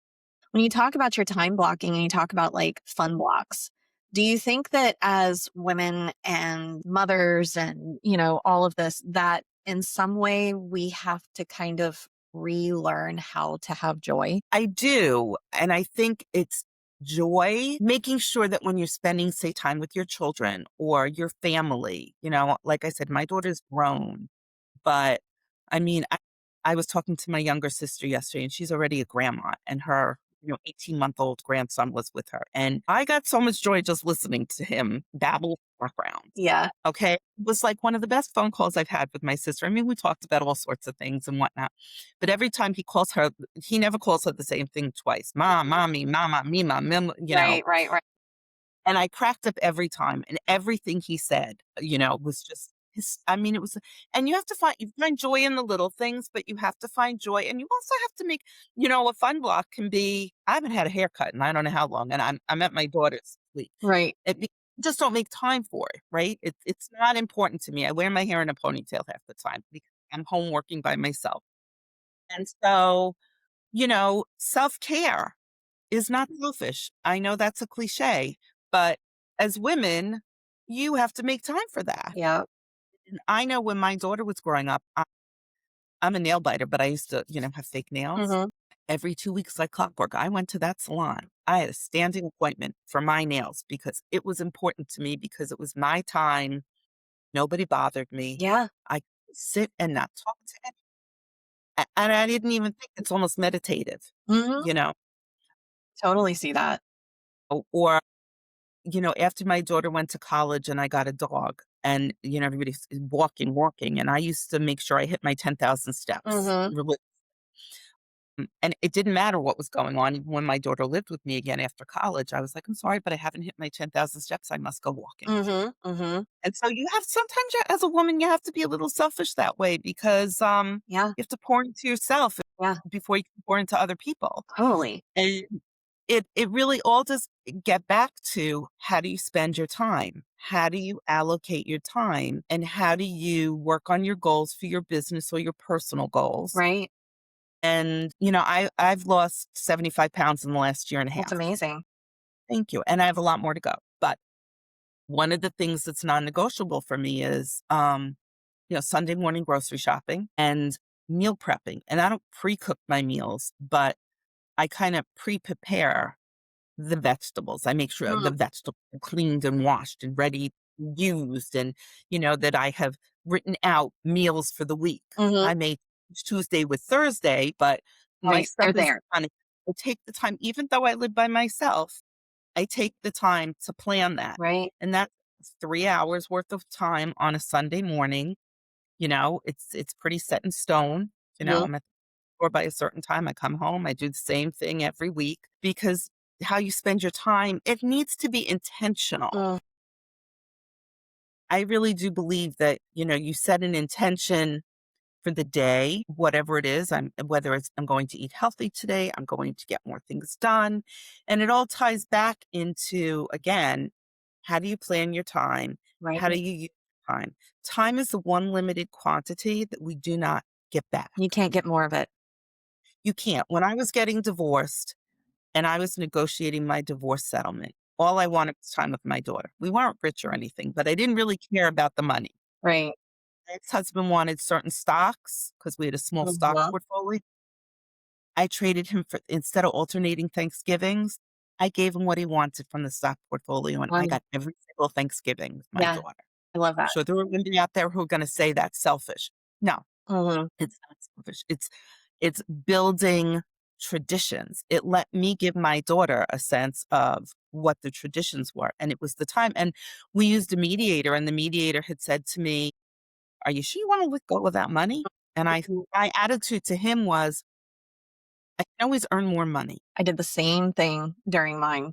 When you talk about your time blocking and you talk about like fun blocks, do you think that as women and mothers and, all of this, that in some way we have to kind of relearn how to have joy? I do. And I think it's joy, making sure that when you're spending, say, time with your children or your family, like I said, my daughter's grown, but I mean, I was talking to my younger sister yesterday and she's already a grandma and her 18-month-old grandson was with her. And I got so much joy just listening to him babble in the background. Yeah. Okay. It was like one of the best phone calls I've had with my sister. I mean, we talked about all sorts of things and whatnot. But every time he calls her, he never calls her the same thing twice. Mom, Mhm. mommy, mama, mima, mim. Right, right, right. And I cracked up every time, and everything he said, was just I mean, it was, and you find joy in the little things, but you have to find joy, and you also have to make, a fun block can be, I haven't had a haircut in I don't know how long, and I'm at my daughter's week. Right. Just don't make time for it, right? It's not important to me. I wear my hair in a ponytail half the time because I'm home working by myself. And so, self-care is not selfish. I know that's a cliche, but as women, you have to make time for that. Yeah. And I know when my daughter was growing up, I'm a nail biter, but I used to, have fake nails. Hmm. Every 2 weeks like clockwork, I went to that salon. I had a standing appointment for my nails because it was important to me because it was my time. Nobody bothered me. Yeah. I could sit and not talk to and I didn't even think it's almost meditative, Hmm. you know? Totally see that. Or, after my daughter went to college and I got a dog and, everybody's walking, walking, and I used to make sure I hit my 10,000 steps. Hmm. And it didn't matter what was going on. Even when my daughter lived with me again after college, I was like, I'm sorry, but I haven't hit my 10,000 steps. I must go walking. Hmm. Hmm. And so sometimes as a woman, you have to be a little selfish that way because Yeah. you have to pour into yourself Yeah. before you can pour into other people. Totally. And it really all does get back to how do you spend your time? How do you allocate your time? And how do you work on your goals for your business or your personal goals? Right. And, I've lost 75 pounds in the last year and a That's half. amazing. Thank you. And I have a lot more to go. But one of the things that's non-negotiable for me is, Sunday morning grocery shopping and meal prepping. And I don't pre-cook my meals, but I kind of pre-prepare the vegetables. I make sure the Mm. vegetables are cleaned and washed and ready, used, and, that I have written out meals for the week. Hmm. I may Tuesday with Thursday, but my Right. stuff They're is there. done. I take the time, even though I live by myself, I take the time to plan that. Right. And that's 3 hours worth of time on a Sunday morning. It's pretty set in stone. Hmm. I'm at or by a certain time, I come home, I do the same thing every week because how you spend your time, it needs to be intentional. Mm. I really do believe that, you set an intention for the day, whatever it is, whether it's I'm going to eat healthy today, I'm going to get more things done. And it all ties back into, again, how do you plan your time? Right. How do you use time? Time is the one limited quantity that we do not get back. You can't get more of it. You can't. When I was getting divorced, and I was negotiating my divorce settlement. All I wanted was time with my daughter. We weren't rich or anything, but I didn't really care about the money. Right. My ex-husband wanted certain stocks because we had a small stock Hmm. portfolio. I traded him for instead of alternating Thanksgivings, I gave him what he wanted from the stock portfolio, and I got every single Thanksgiving with my Yeah. daughter. I love I'm that. sure there are women out there who are gonna say that's selfish. No, Hmm. it's not selfish. It's building traditions. It let me give my daughter a sense of what the traditions were, and it was the time. And we used a mediator, and the mediator had said to me, "Are you sure you want to let go of that money?" And my attitude to him was, "I can always earn more money, I did the same thing during mine.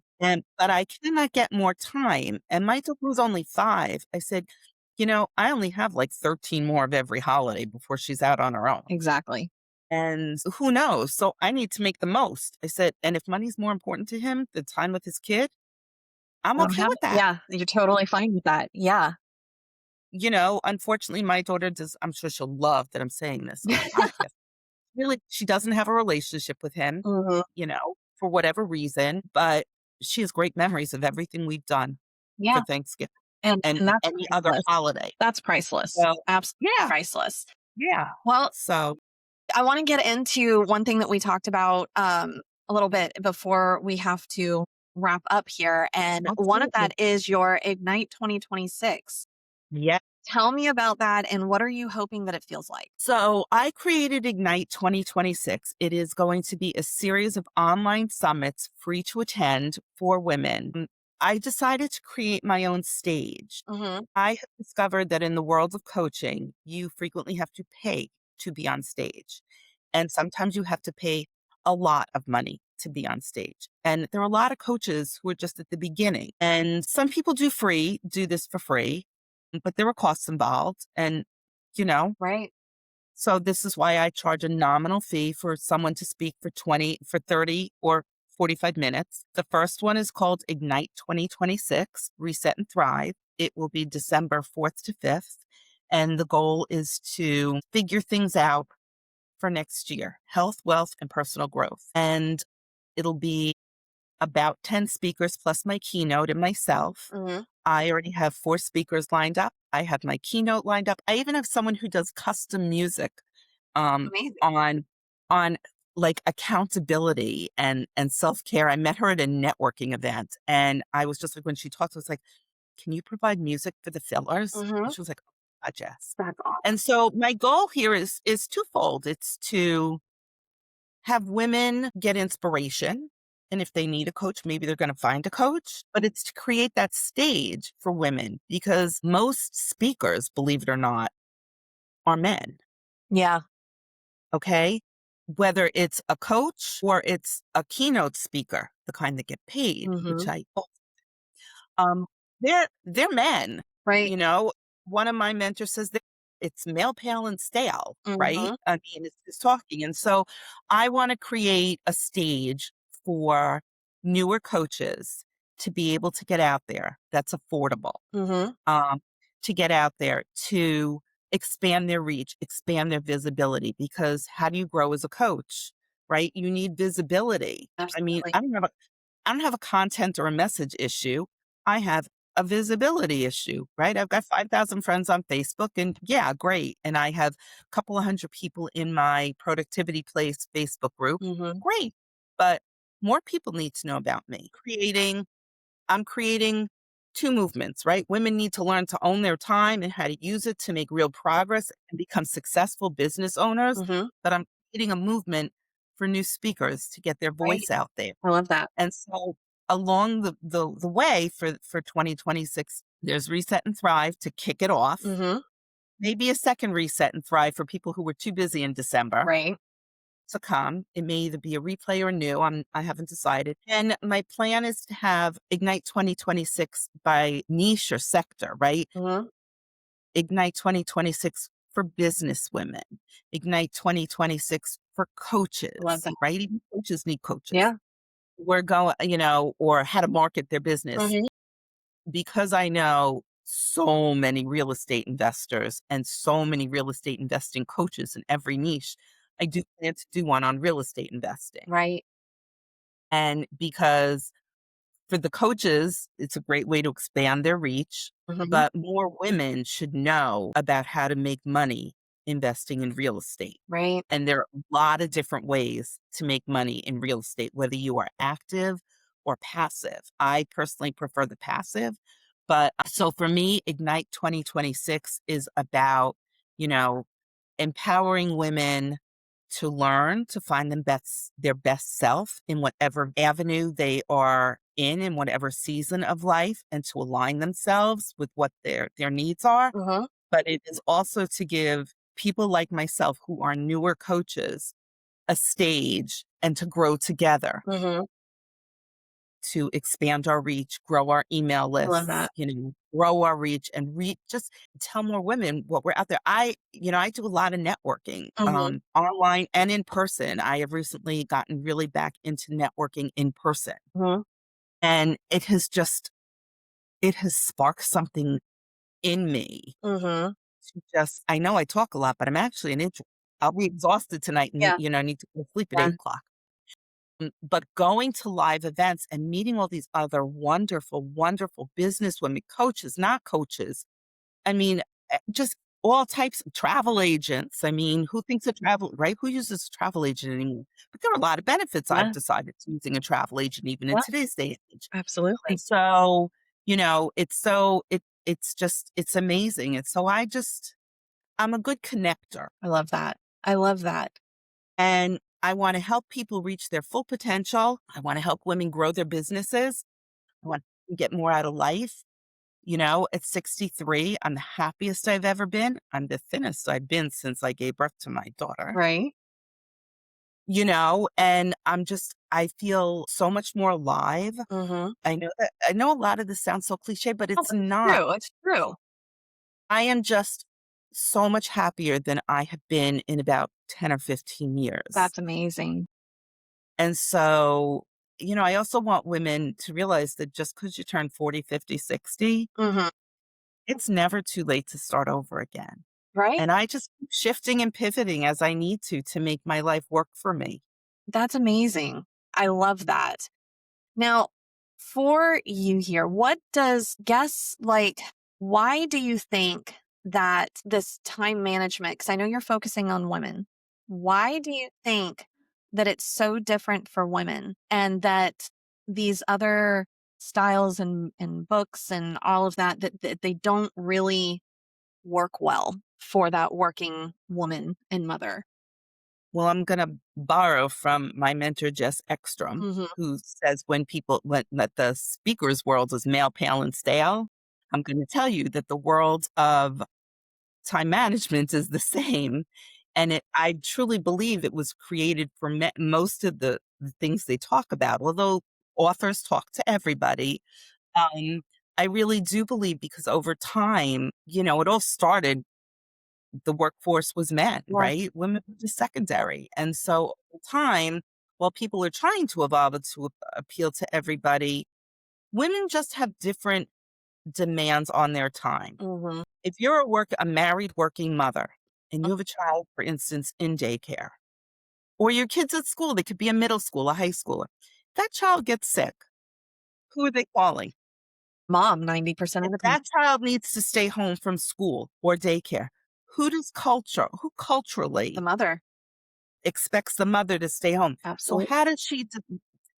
but I cannot get more time." And my daughter was only 5. I said, I only have like 13 more of every holiday before she's out on her own. Exactly. And who knows? So I need to make the most. I said, and if money's more important to him than time with his kid, I'm I don't okay have with that. Yeah, you're totally fine with that. Yeah. Unfortunately, my daughter does, I'm sure she'll love that I'm saying this on the podcast. Really, she doesn't have a relationship with him, Hmm. for whatever reason, but she has great memories of everything we've done for Yeah. Thanksgiving And and that's any other priceless. holiday. That's priceless. So, Absolutely yeah, priceless. yeah. Well, So, I want to get into one thing that we talked about a little bit before we have to wrap up here. And one of absolutely. that is your Ignite 2026. Yeah. Tell me about that and what are you hoping that it feels like? So I created Ignite 2026. It is going to be a series of online summits free to attend for women. I decided to create my own stage. Hmm. I have discovered that in the world of coaching, you frequently have to pay to be on stage. And sometimes you have to pay a lot of money to be on stage. And there are a lot of coaches who are just at the beginning. And some people do this for free, but there are costs involved. And, you know, Right. so this is why I charge a nominal fee for someone to speak for 30 or 45 minutes. The first one is called Ignite 2026, Reset and Thrive. It will be December 4th to 5th. And the goal is to figure things out for next year: health, wealth, and personal growth. And it'll be about 10 speakers plus my keynote and myself. Mhm. I already have 4 speakers lined up. I have my keynote lined up. I even have someone who does custom music um, Amazing. on on like accountability and self-care. I met her at a networking event, and I was just like, when she talked, I was like, "Can you provide music for the fillers?" And Mhm. she was like, "Oh, God, yes." That's awesome. And so my goal here is twofold. It's to have women get inspiration. And if they need a coach, maybe they're going to find a coach. But it's to create that stage for women because most speakers, believe it or not, are men. Yeah. Okay. Whether it's a coach or it's a keynote speaker, the kind that get paid, which Mhm. um, they're men. Right. You know, one of my mentors says that it's male, pale, and stale, right? Mhm. I mean, it's talking, and so I want to create a stage for newer coaches to be able to get out there. That's affordable. Mhm. Um, to get out there to expand their reach, expand their visibility. Because how do you grow as a coach? Right? You need visibility. I mean, Absolutely. I don't have a content or a message issue. I have a visibility issue, right? I've got 5,000 friends on Facebook and yeah, great. And I have a couple of hundred people in my productivity place Facebook group. Mhm. Great. But more people need to know about me. I'm creating 2 movements, right? Women need to learn to own their time and how to use it to make real progress and become successful business owners. Mhm. But I'm creating a movement for new speakers to get their Right. voice out there. I love that. And so along the way for 2026, there's Reset and Thrive to kick it off. Mhm. Maybe a second Reset and Thrive for people who were too busy in December Right. to come. It may either be a replay or new. I haven't decided. And my plan is to have Ignite 2026 by niche or sector, right? Mhm. Ignite 2026 for business women. Ignite 2026 for I love coaches, that. right? Even coaches need coaches. Yeah. We're going, or how to market their business Mhm. because I know so many real estate investors and so many real estate investing coaches in every niche. I do plan to do one on real estate investing. Right. And because for the coaches, it's a great way to expand their reach, Mhm. but more women should know about how to make money investing in real estate. Right. And there are a lot of different ways to make money in real estate, whether you are active or passive. I personally prefer the passive. But so for me, Ignite 2026 is about, you know, empowering women to learn to find their best self in whatever avenue they are in whatever season of life, and to align themselves with what their needs are. Mhm. But it is also to give people like myself who are newer coaches a stage and to grow together, Mhm. to expand our reach, grow our email I love lists, that. grow our reach and just tell more women what we're out there. I do a lot of networking, Mhm. online and in person. I have recently gotten really back into networking in person. Mhm. And it has sparked something in me Mhm. to just, I know I talk a lot, but I'm actually an introvert. I'll be exhausted tonight and, Yeah. I need to go to sleep at Yeah. 8 o'clock. But going to live events and meeting all these other wonderful, wonderful businesswomen, coaches, not coaches. I mean, just all types of travel agents. I mean, who thinks of travel, right? Who uses a travel agent anymore? But there are a lot of benefits I've Yeah. decided to using a travel agent, even in Yeah. today's day and age. And Absolutely. so, it's amazing. And so I'm a good connector. I love that. I love that. And I want to help people reach their full potential. I want to help women grow their businesses. I want to get more out of life. At 63, I'm the happiest I've ever been. I'm the thinnest I've been since I gave birth to my daughter, Right. and I feel so much more alive. Mhm. I know a lot of this sounds so cliche, but Oh, it's it's not. true. It's true. I am just so much happier than I have been in about 10 or 15 years. That's amazing. And so, I also want women to realize that just because you turn 40, 50, 60, Mhm. it's never too late to start over again. Right? And I just keep shifting and pivoting as I need to make my life work for me. That's amazing. I love that. Now, for you here, what does guess like why do you think that this time management, because I know you're focusing on women, why do you think that it's so different for women and that these other styles and books and all of that, that they don't really work well for that working woman and mother? Well, I'm gonna borrow from my mentor, Jess Ekstrom, Hmm. who says when that the speaker's world is male, pale, and stale. I'm gonna tell you that the world of time management is the same, and I truly believe it was created for most of the things they talk about. Although authors talk to everybody, um, I really do believe because over time, it all started the workforce was men, Yeah. right? Women were just secondary. And so over time, while people are trying to evolve it to appeal to everybody, women just have different demands on their time. Hmm. If you're a married working mother and you have a child, for instance, in daycare, or your kids at school, they could be a middle school, a high schooler, that child gets sick. Who are they calling? Mom, 90% of If the time, that child needs to stay home from school or daycare, who the culturally mother. expects the mother to stay home. So Absolutely. how does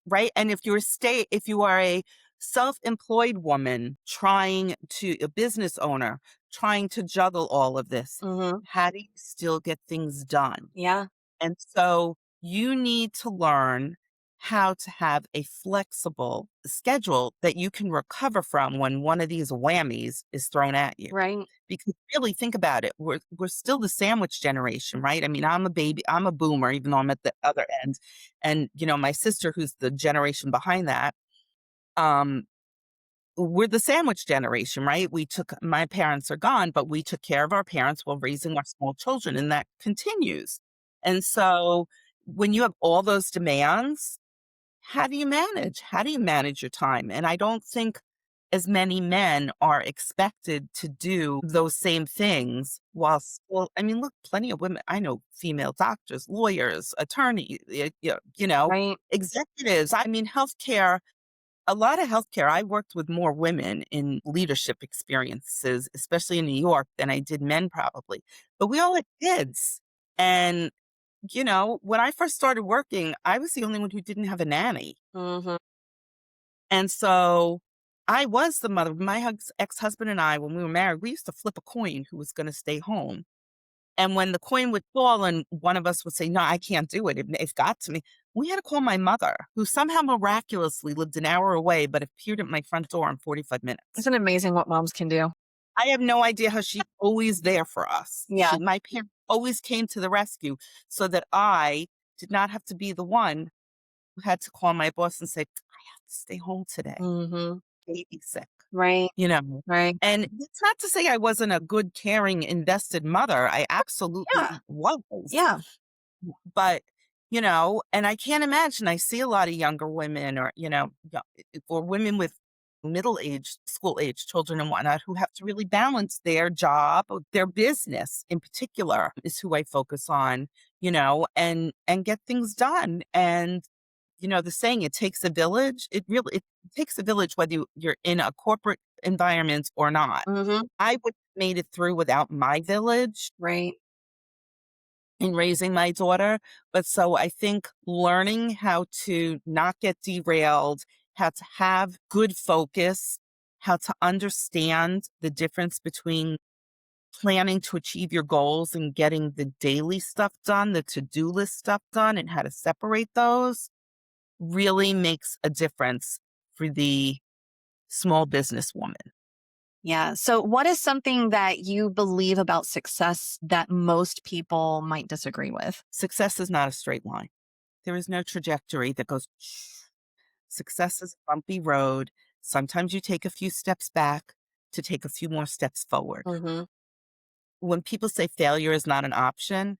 right? And if you are a self-employed woman a business owner trying to juggle all of this, Hmm. how do you still get things done? Yeah. And so you need to learn how to have a flexible schedule that you can recover from when one of these whammies is thrown at you. Right. Because really think about it, we're still the sandwich generation, right? I mean, I'm a boomer, even though I'm at the other end. And my sister, who's the generation behind that, um, we're the sandwich generation, right? My parents are gone, but we took care of our parents while raising our small children, and that continues. And so when you have all those demands, how do you manage? How do you manage your time? And I don't think as many men are expected to do those same things while still, I mean, look, plenty of women. I know female doctors, lawyers, attorneys, Right. executives. I mean, healthcare, a lot of healthcare. I worked with more women in leadership experiences, especially in New York, than I did men probably. But we all had kids. And, when I first started working, I was the only one who didn't have a nanny. Mhm. And so I was the mother. My ex-husband and I, when we were married, we used to flip a coin who was going to stay home. And when the coin would fall and one of us would say, no, I can't do it. It got to me. We had to call my mother, who somehow miraculously lived an hour away, but appeared at my front door in 45 minutes. Isn't it amazing what moms can do? I have no idea how she's always there for us. Yeah. My parents always came to the rescue so that I did not have to be the one who had to call my boss and say, I have to stay home today. Mhm. Baby sick. Right. You know? Right. And it's not to say I wasn't a good, caring, invested mother. I Yeah. absolutely was. Yeah. But, and I can't imagine, I see a lot of younger women or women with middle age, school age children and whatnot who have to really balance their job, or their business in particular is who I focus on, and get things done. And the saying, it takes a village. It takes a village whether you're in a corporate environment or not. Mhm. I would have made it through without my village Right. in raising my daughter. But so I think learning how to not get derailed, how to have good focus, how to understand the difference between planning to achieve your goals and getting the daily stuff done, the to-do list stuff done, and how to separate those really makes a difference for the small business woman. Yeah. So what is something that you believe about success that most people might disagree with? Success is not a straight line. There is no trajectory that goes, success is a bumpy road. Sometimes you take a few steps back to take a few more steps forward. Mhm. When people say failure is not an option,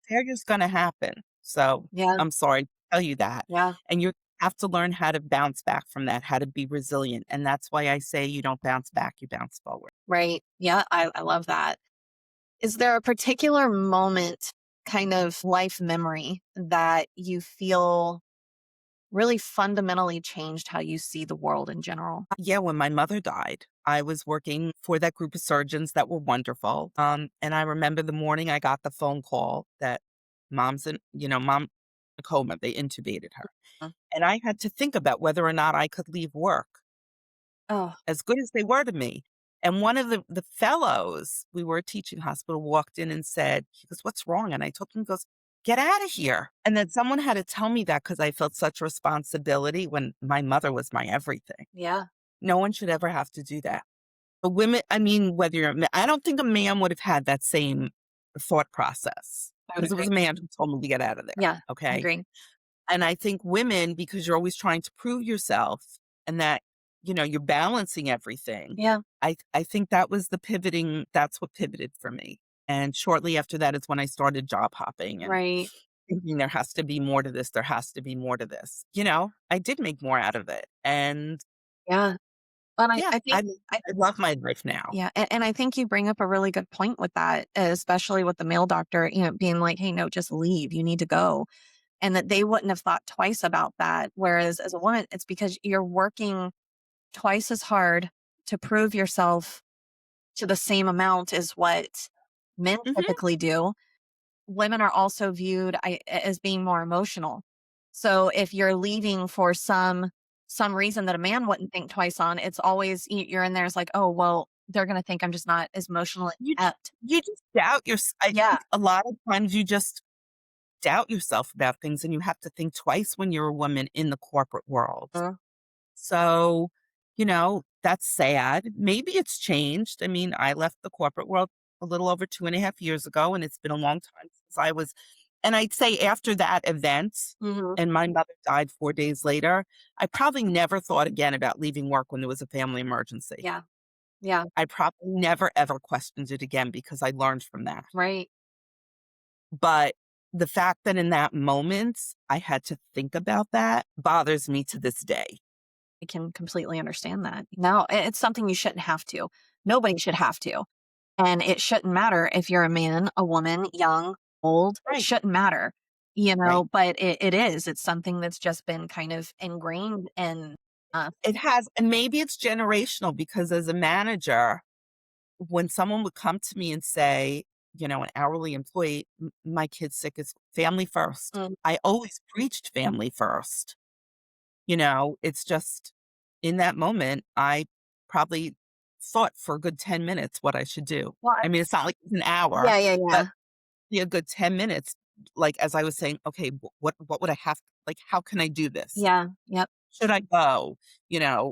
failure is going to happen. So Yeah. I'm sorry to tell you that. Yeah. And you have to learn how to bounce back from that, how to be resilient. And that's why I say you don't bounce back, you bounce forward. Right. Yeah. I love that. Is there a particular moment, kind of life memory that you feel really fundamentally changed how you see the world in general? Yeah, when my mother died, I was working for that group of surgeons that were wonderful. And I remember the morning I got the phone call that mom in a coma, they intubated her. Mm. And I had to think about whether or not I could leave work, Oh, as good as they were to me. And one of the fellows, we were a teaching hospital, walked in and said, he goes, "What's wrong?" And I told him, he goes, "Get out of here." And then someone had to tell me that because I felt such responsibility when my mother was my everything. yeah, No one should ever have to do that. But women, I mean, whether you're a ma I don't think a man would have had that same thought process I would because it was agree. a man who told me to get out of there, Yeah, I okay? agree. And I think women, because you're always trying to prove yourself and that, you're balancing everything, Yeah, I think that was that's what pivoted for me. And shortly after that is when I started job hopping and right. thinking there has to be more to this, there has to be more to this. I did make more out of it. And Yeah. And yeah, I think I I love my life now. yeah, and I think you bring up a really good point with that, especially with the male doctor, being like, "Hey, no, just leave. You need to go." And that they wouldn't have thought twice about that. Whereas as a woman, it's because you're working twice as hard to prove yourself to the same amount as what men Mhm. typically do. Women are also viewed as being more emotional. So if you're leaving for some reason that a man wouldn't think twice on, it's always you're in there. It's like, oh well, they're gonna think I'm just not as emotionally You j apt. you just doubt I Yeah. think a lot of times you just doubt yourself about things, and you have to think twice when you're a woman in the corporate world. So, that's sad. Maybe it's changed. I mean, I left the corporate world a little over 2.5 years ago, and it's been a long time since and I'd say after that event, Hmm. and my mother died 4 days later, I probably never thought again about leaving work when there was a family emergency. Yeah. Yeah. I probably never ever questioned it again because I learned from that. Right. But the fact that in that moment I had to think about that bothers me to this day. I can completely understand that. No, it's something you shouldn't have to. Nobody should have to. And it shouldn't matter if you're a man, a woman, young, old, it Right, shouldn't matter, right. but it is. It's something that's just been kind of ingrained in us. It has, and maybe it's generational because as a manager, when someone would come to me and say, an hourly employee, My kid's sick, is family first. Mm. I always preached family first. It's just in that moment, I probably thought for a good 10 minutes what I should do. Well, I mean, it's not like it's an hour, yeah, yeah, but yeah. be a good 10 minutes, like, as I was saying, "Okay, what would I have, like, how can I do this? Yeah, yep. Should I go?"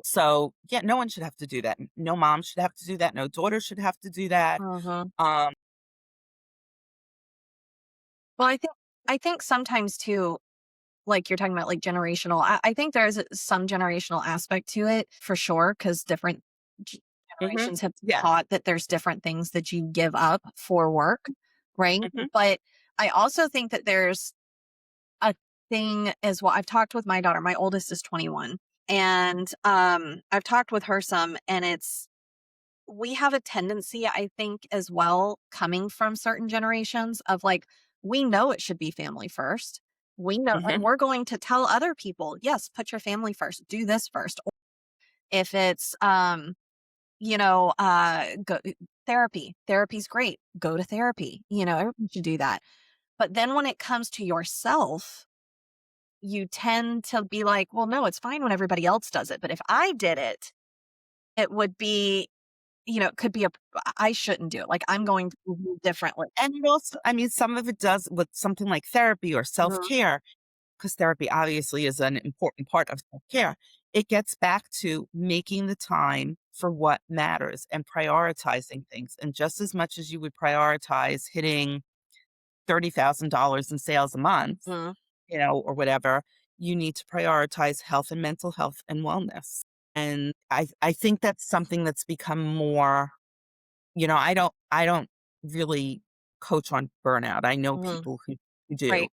So, yeah, no one should have to do that. No mom should have to do that, no daughter should have to do that. Mhm. Um Well, I think sometimes too, like you're talking about, like, generational, I think there's some generational aspect to it for sure, because different g Mhm. generations have Yes. taught that there's different things that you give up for work, right? Mhm, But I also think that there's a thing as well. I've talked with my daughter, my oldest is 21, and, I've talked with her some, and we have a tendency, I think, as well, coming from certain generations of like, we know it should be family first. We know, and mhm, we're going to tell other people, yes, put your family first, do this first. Or if it's, go therapy, therapy's great. Go to therapy. Everyone should do that. But then when it comes to yourself, you tend to be like, well, no, it's fine when everybody else does it. But if I did it, it would be, it could be I shouldn't do it. Like, I'm going to do differently. and it also, I mean, some of it does with something like therapy or Mhm, self-care, because therapy obviously is an important part of self-care. It gets back to making the time for what matters and prioritizing things, and just as much as you would prioritize hitting $30,000 in sales a month, mhm, or whatever, you need to prioritize health and mental health and wellness. And I think that's something that's become more, I don't really coach on burnout. I know mhm. people who do. Right.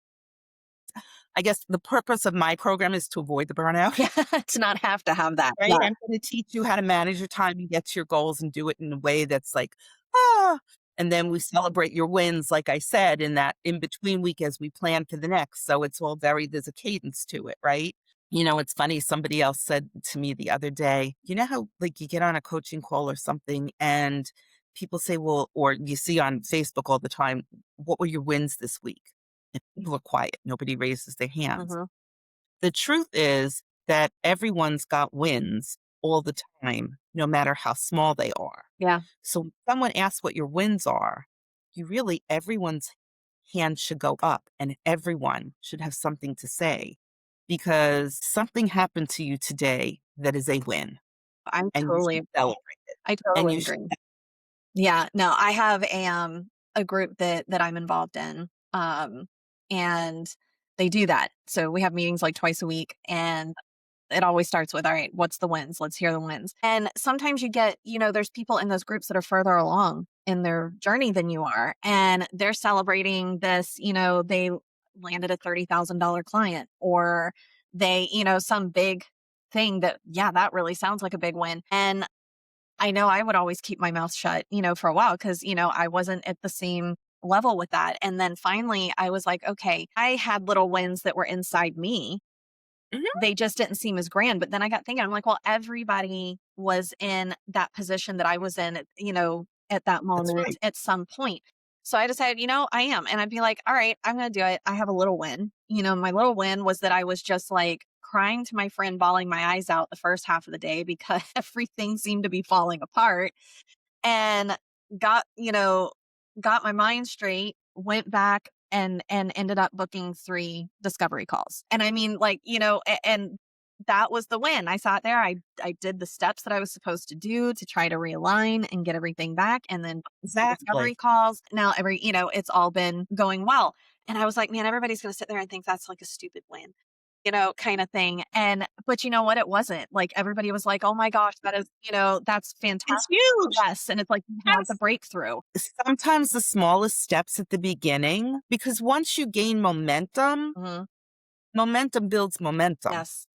I guess the purpose of my program is to avoid the burnout, Yeah, to not have to have that. right? Yeah. I'm going to teach you how to manage your time and get to your goals and do it in a way that's like, ah, And then we celebrate your wins, like I said, in that in between week as we plan for the next. So it's all very, there's a cadence to it, right? It's funny. Somebody else said to me the other day, you know how like you get on a coaching call or something and people say, well, or you see on Facebook all the time, what were your wins this week? And people are quiet. Nobody raises their hands. Mhm. The truth is that everyone's got wins all the time, no matter how small they are. Yeah, So when someone asks what your wins are, everyone's hand should go up and everyone should have something to say because something happened to you today that is a win I and you should totally celebrate it. I And totally you should, agree. Yeah, no, I have a group that I'm involved in, and they do that. So we have meetings like twice a week, and it always starts with, "All right, what's the wins? Let's hear the wins." And sometimes there's people in those groups that are further along in their journey than you are, and they're celebrating this, they landed a $30,000 client, or some big thing that, yeah, that really sounds like a big win. And I know I would always keep my mouth shut, for a while because, I wasn't at the same level with that. And then finally I was like, okay, I had little wins that were inside me. Mhm, They just didn't seem as grand. But then I got thinking, I'm like, well, everybody was in that position that I was in, at that that's moment right. at some point. So I decided, I am. And I'd be like, all right, I'm going to do it. I have a little win. My little win was that I was just like crying to my friend, bawling my eyes out the first half of the day because everything seemed to be falling apart, and got, got my mind straight, went back and ended up booking 3 discovery calls. And I mean, like, and that was the win. I sat there, I did the steps that I was supposed to do to try to realign and get everything back, and then discovery Exactly. calls. Now it's all been going well. And I was like, man, everybody's going to sit there and think that's like a stupid win, kind of thing. And but you know what? It wasn't. Like everybody was like, "Oh my gosh, that's It's fantastic." huge. Yes, and it's like you had the Yes. breakthrough. Sometimes the smallest steps at the beginning, because once you gain momentum, Mhm. momentum builds momentum. Yes.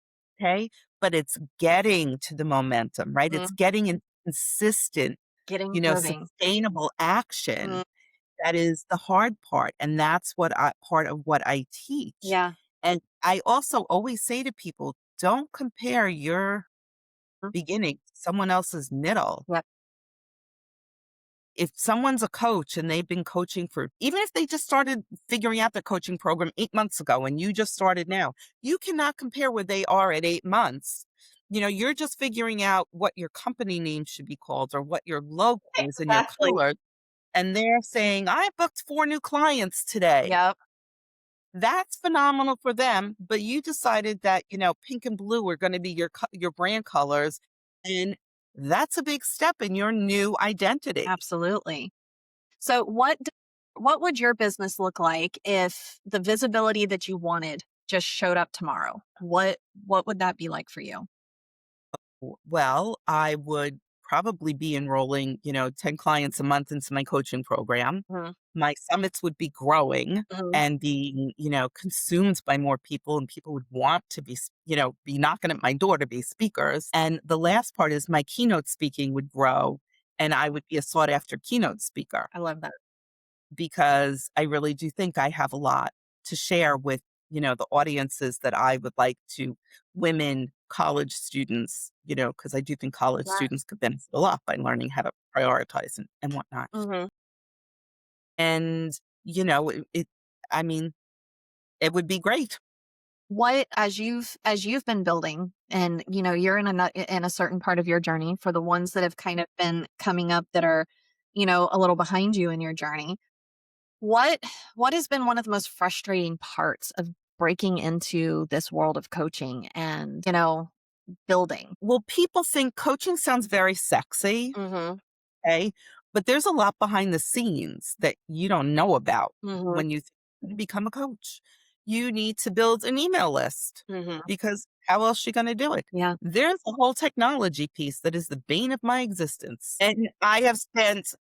Okay. But it's getting to the momentum, right? It's Mhm. getting in consistent, Getting moving. sustainable action. Mhm. That is the hard part. And that's part of what I teach. Yeah. And I also always say to people, don't compare your Mhm. beginning to someone else's middle. Yep. If someone's a coach and they've been coaching for, even if they just started figuring out their coaching program 8 months ago and you just started now, you cannot compare where they are at 8 months. You're just figuring out what your company name should be called or what your logo is and your Exactly. color. And they're saying, I booked 4 new clients today. Yep. That's phenomenal for them. But you decided that, pink and blue are going to be your brand colors. And that's a big step in your new identity. Absolutely. So what would your business look like if the visibility that you wanted just showed up tomorrow? What would that be like for you? Well, I would probably be enrolling, 10 clients a month into my coaching program. Mhm. My summits would be growing Mhm. and being, consumed by more people, and people would want to be, be knocking at my door to be speakers. And the last part is my keynote speaking would grow and I would be a sought after keynote speaker I love that. because I really do think I have a lot to share with, the audiences that I would like to, women, college students, because I do think college Yeah. students could benefit a lot by learning how to prioritize and whatnot. Mhm. And, I mean, it would be great. What as you've been building, and you're in a certain part of your journey, for the ones that have kind of been coming up that are a little behind you in your journey, what what has been one of the most frustrating parts of breaking into this world of coaching and building? Well, people think coaching sounds very sexy. Mhm. Okay. But there's a lot behind the scenes that you don't know about Mhm. when you become a coach. You need to build an email list Mhm. because how else you going to do it? Yeah. There's a whole technology piece that is the bane of my existence. And I have spent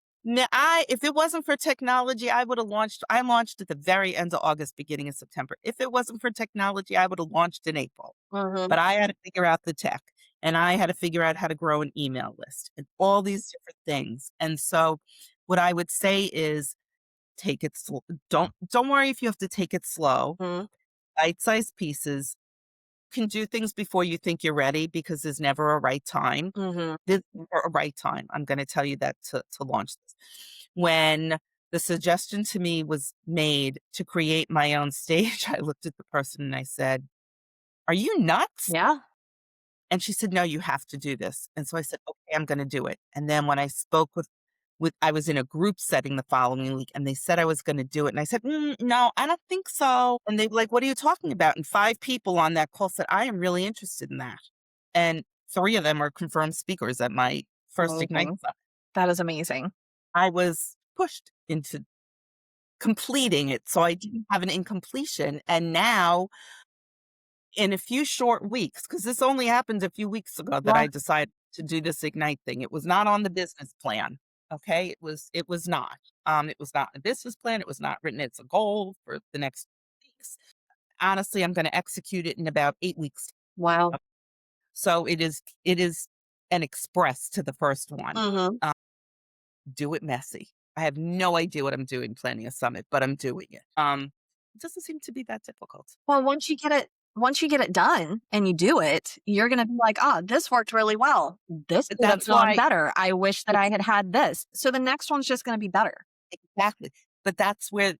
if it wasn't for technology, I launched at the very end of August, beginning of September. If it wasn't for technology, I would have launched in April. Mhm. But I had to figure out the tech and I had to figure out how to grow an email list and all these different things. And so What I would say is take it slow. Don't worry if you have to take it slow. Mhm. Bite-sized pieces. Can do things before you think you're ready because there's never a right time. Mhm. There's never a right time. I'm gonna tell you that to launch this. When the suggestion to me was made to create my own stage, I looked at the person and I said, "Are you nuts?" Yeah. And she said, "No, you have to do this." And so I said, "Okay, I'm gonna do it." And then when I spoke with I was in a group setting the following week and they said I was gonna do it. And I said, no, I don't think so. And they were like, "What are you talking about?" And 5 people on that call said, "I am really interested in that." And 3 of them are confirmed speakers at my first Ignite Amazing. Summit. That is amazing. I was pushed into completing it, so I didn't have an incompletion. And now in a few short weeks, because this only happened a few weeks ago that Yeah. I decided to do this Ignite thing. It was not on the business plan. Okay. It was not. It was not a business plan. It was not written. It's a goal for the next weeks. Honestly, I'm going to execute it in about 8 weeks. Wow. So it is an express to the first one. Mhm. Um, do it messy. I have no idea what I'm doing planning a summit, but I'm doing it. It doesn't seem to be that difficult. Well, once you get it done and you do it, you're gonna be like, "Ah, this worked really well. This could have That's gone why better. I wish that I had had this." So the next one's just gonna be better. exactly. But that's where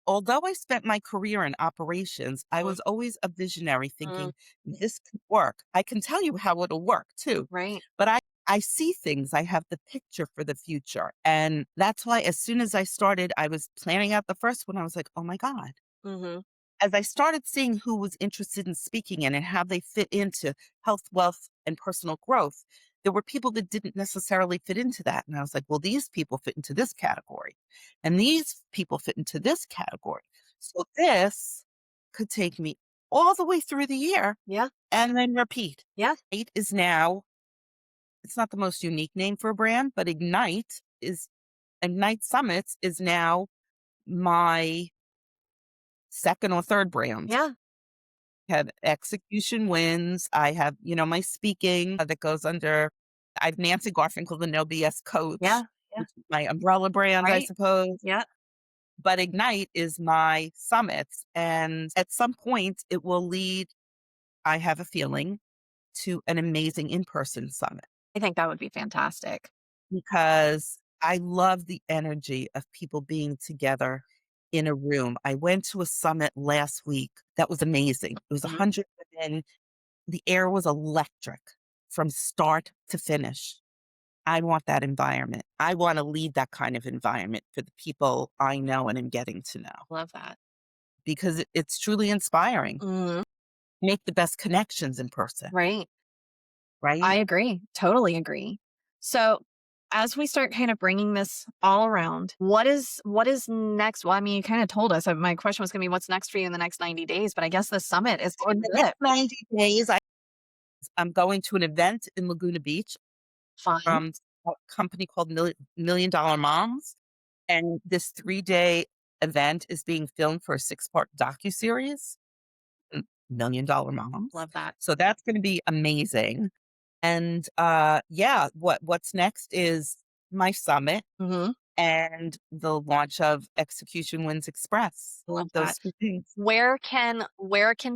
although I spent my career in operations, I Mhm. was always a visionary Mm, thinking this could work. I can tell you how it'll work too. right. But I see things. I have the picture for the future. And that's why as soon as I started, I was planning out the first one. I was like, oh my God. Mhm. As I started seeing who was interested in speaking in and how they fit into health, wealth, and personal growth, there were people that didn't necessarily fit into that. And I was like, well, these people fit into this category, and these people fit into this category. So this could take me all the way through the year Yeah. and then repeat. Yeah. Ignite is now, it's not the most unique name for a brand, but Ignite Summits is now my second or third brand. Yeah. Have execution wins. I have, my speaking that goes under I've Nancy Garfinkle, the No BS coach, Yeah. Yeah. which is my umbrella brand, I Right? suppose. Yeah. But Ignite is my summits. And at some point, it will lead, I have a feeling, to an amazing in person summit I think that would be fantastic. because I love the energy of people being together in a room. I went to a summit last week that was amazing. It was Mhm. 100 women. The air was electric from start to finish. I want that environment. I want to lead that kind of environment for the people I know and am getting to know Love that. because it's truly inspiring. Mhm. Make the best connections in person, Right. I right? agree. Totally agree. So, as we start kind of bringing this all around, what is next? Well, I mean, you kind of told us. My question was going to be, what's next for you in the next 90 days? But I guess the summit is In going the to be next it. 90 days, I'm going to an event in Laguna Beach Fun. from a company called Million Dollar Moms. And this 3-day event is being filmed for a 6-part docuseries, Million Dollar Moms. Love that. So that's going to be amazing. And yeah, what's next is my summit Hmm. and the launch of Execution Wins Express. Love that. Those 2 things. Where can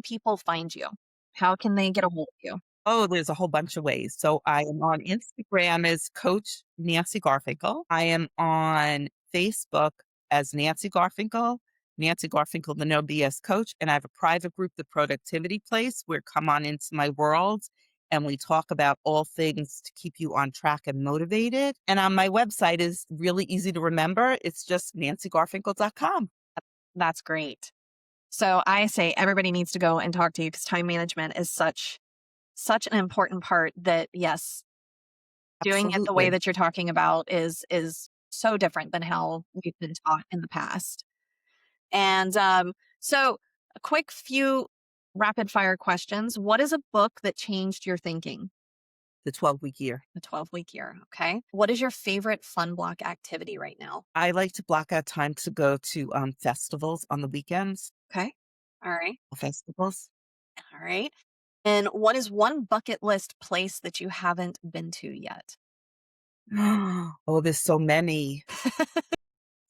people find you? How can they get a hold of you? Oh, there's a whole bunch of ways. So I am on Instagram as Coach Nancy Garfinkel. I am on Facebook as Nancy Garfinkel, the No BS Coach. And I have a private group, The Productivity Place, where come on into my world and we talk about all things to keep you on track and motivated. And on my website is really easy to remember. It's just nancygarfinkel.com. That's great. So I say everybody needs to go and talk to you because time management is such an important part that yes, doing it the way Absolutely. that you're talking about is so different than how we've been taught in the past. And so a quick few rapid fire questions. What is a book that changed your thinking? The 12-week year. The 12-week year. Okay. What is your favorite fun block activity right now? I like to block out time to go to festivals on the weekends. Okay. All right. Festivals. All right. And what is one bucket list place that you haven't been to yet? Oh, there's so many,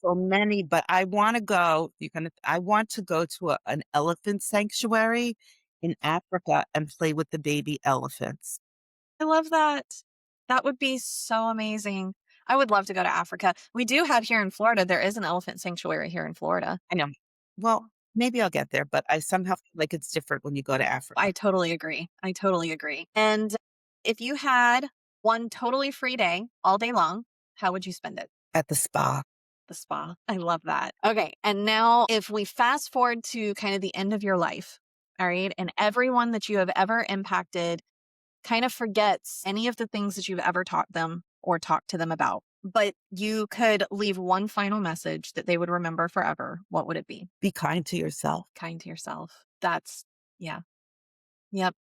but I wanna go I want to go to an elephant sanctuary in Africa and play with the baby elephants. I love that. That would be so amazing. I would love to go to Africa. We do have here in Florida, there is an elephant sanctuary here in Florida. I know. Well, maybe I'll get there, but I somehow feel like it's different when you go to I Africa. totally agree. I totally agree. And if you had one totally free day all day long, how would you spend it? At the spa. The spa. I love that. Okay. And now, if we fast forward to kind of the end of your life, all right, and everyone that you have ever impacted kind of forgets any of the things that you've ever taught them or talked to them about, but you could leave one final message that they would remember forever, what would it be? Be kind to yourself. Kind to yourself. That's, yeah. Yep.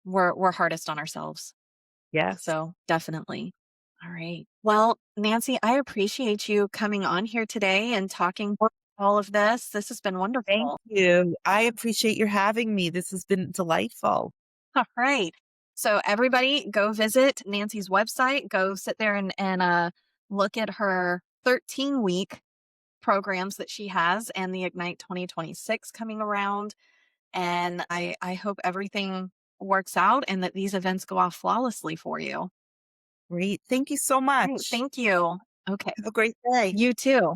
We're hardest on ourselves. Yes. So definitely. All right. Well, Nancy, I appreciate you coming on here today and talking about all of this. This has been Thank wonderful. you. I appreciate your having me. This has been delightful. All right. So everybody go visit Nancy's website. Go sit there and look at her 13-week programs that she has and the Ignite 2026 coming around. And I hope everything works out and that these events go off flawlessly for you. Great. Thank you so Great. much. Thank you. Okay. Have a great day. You too.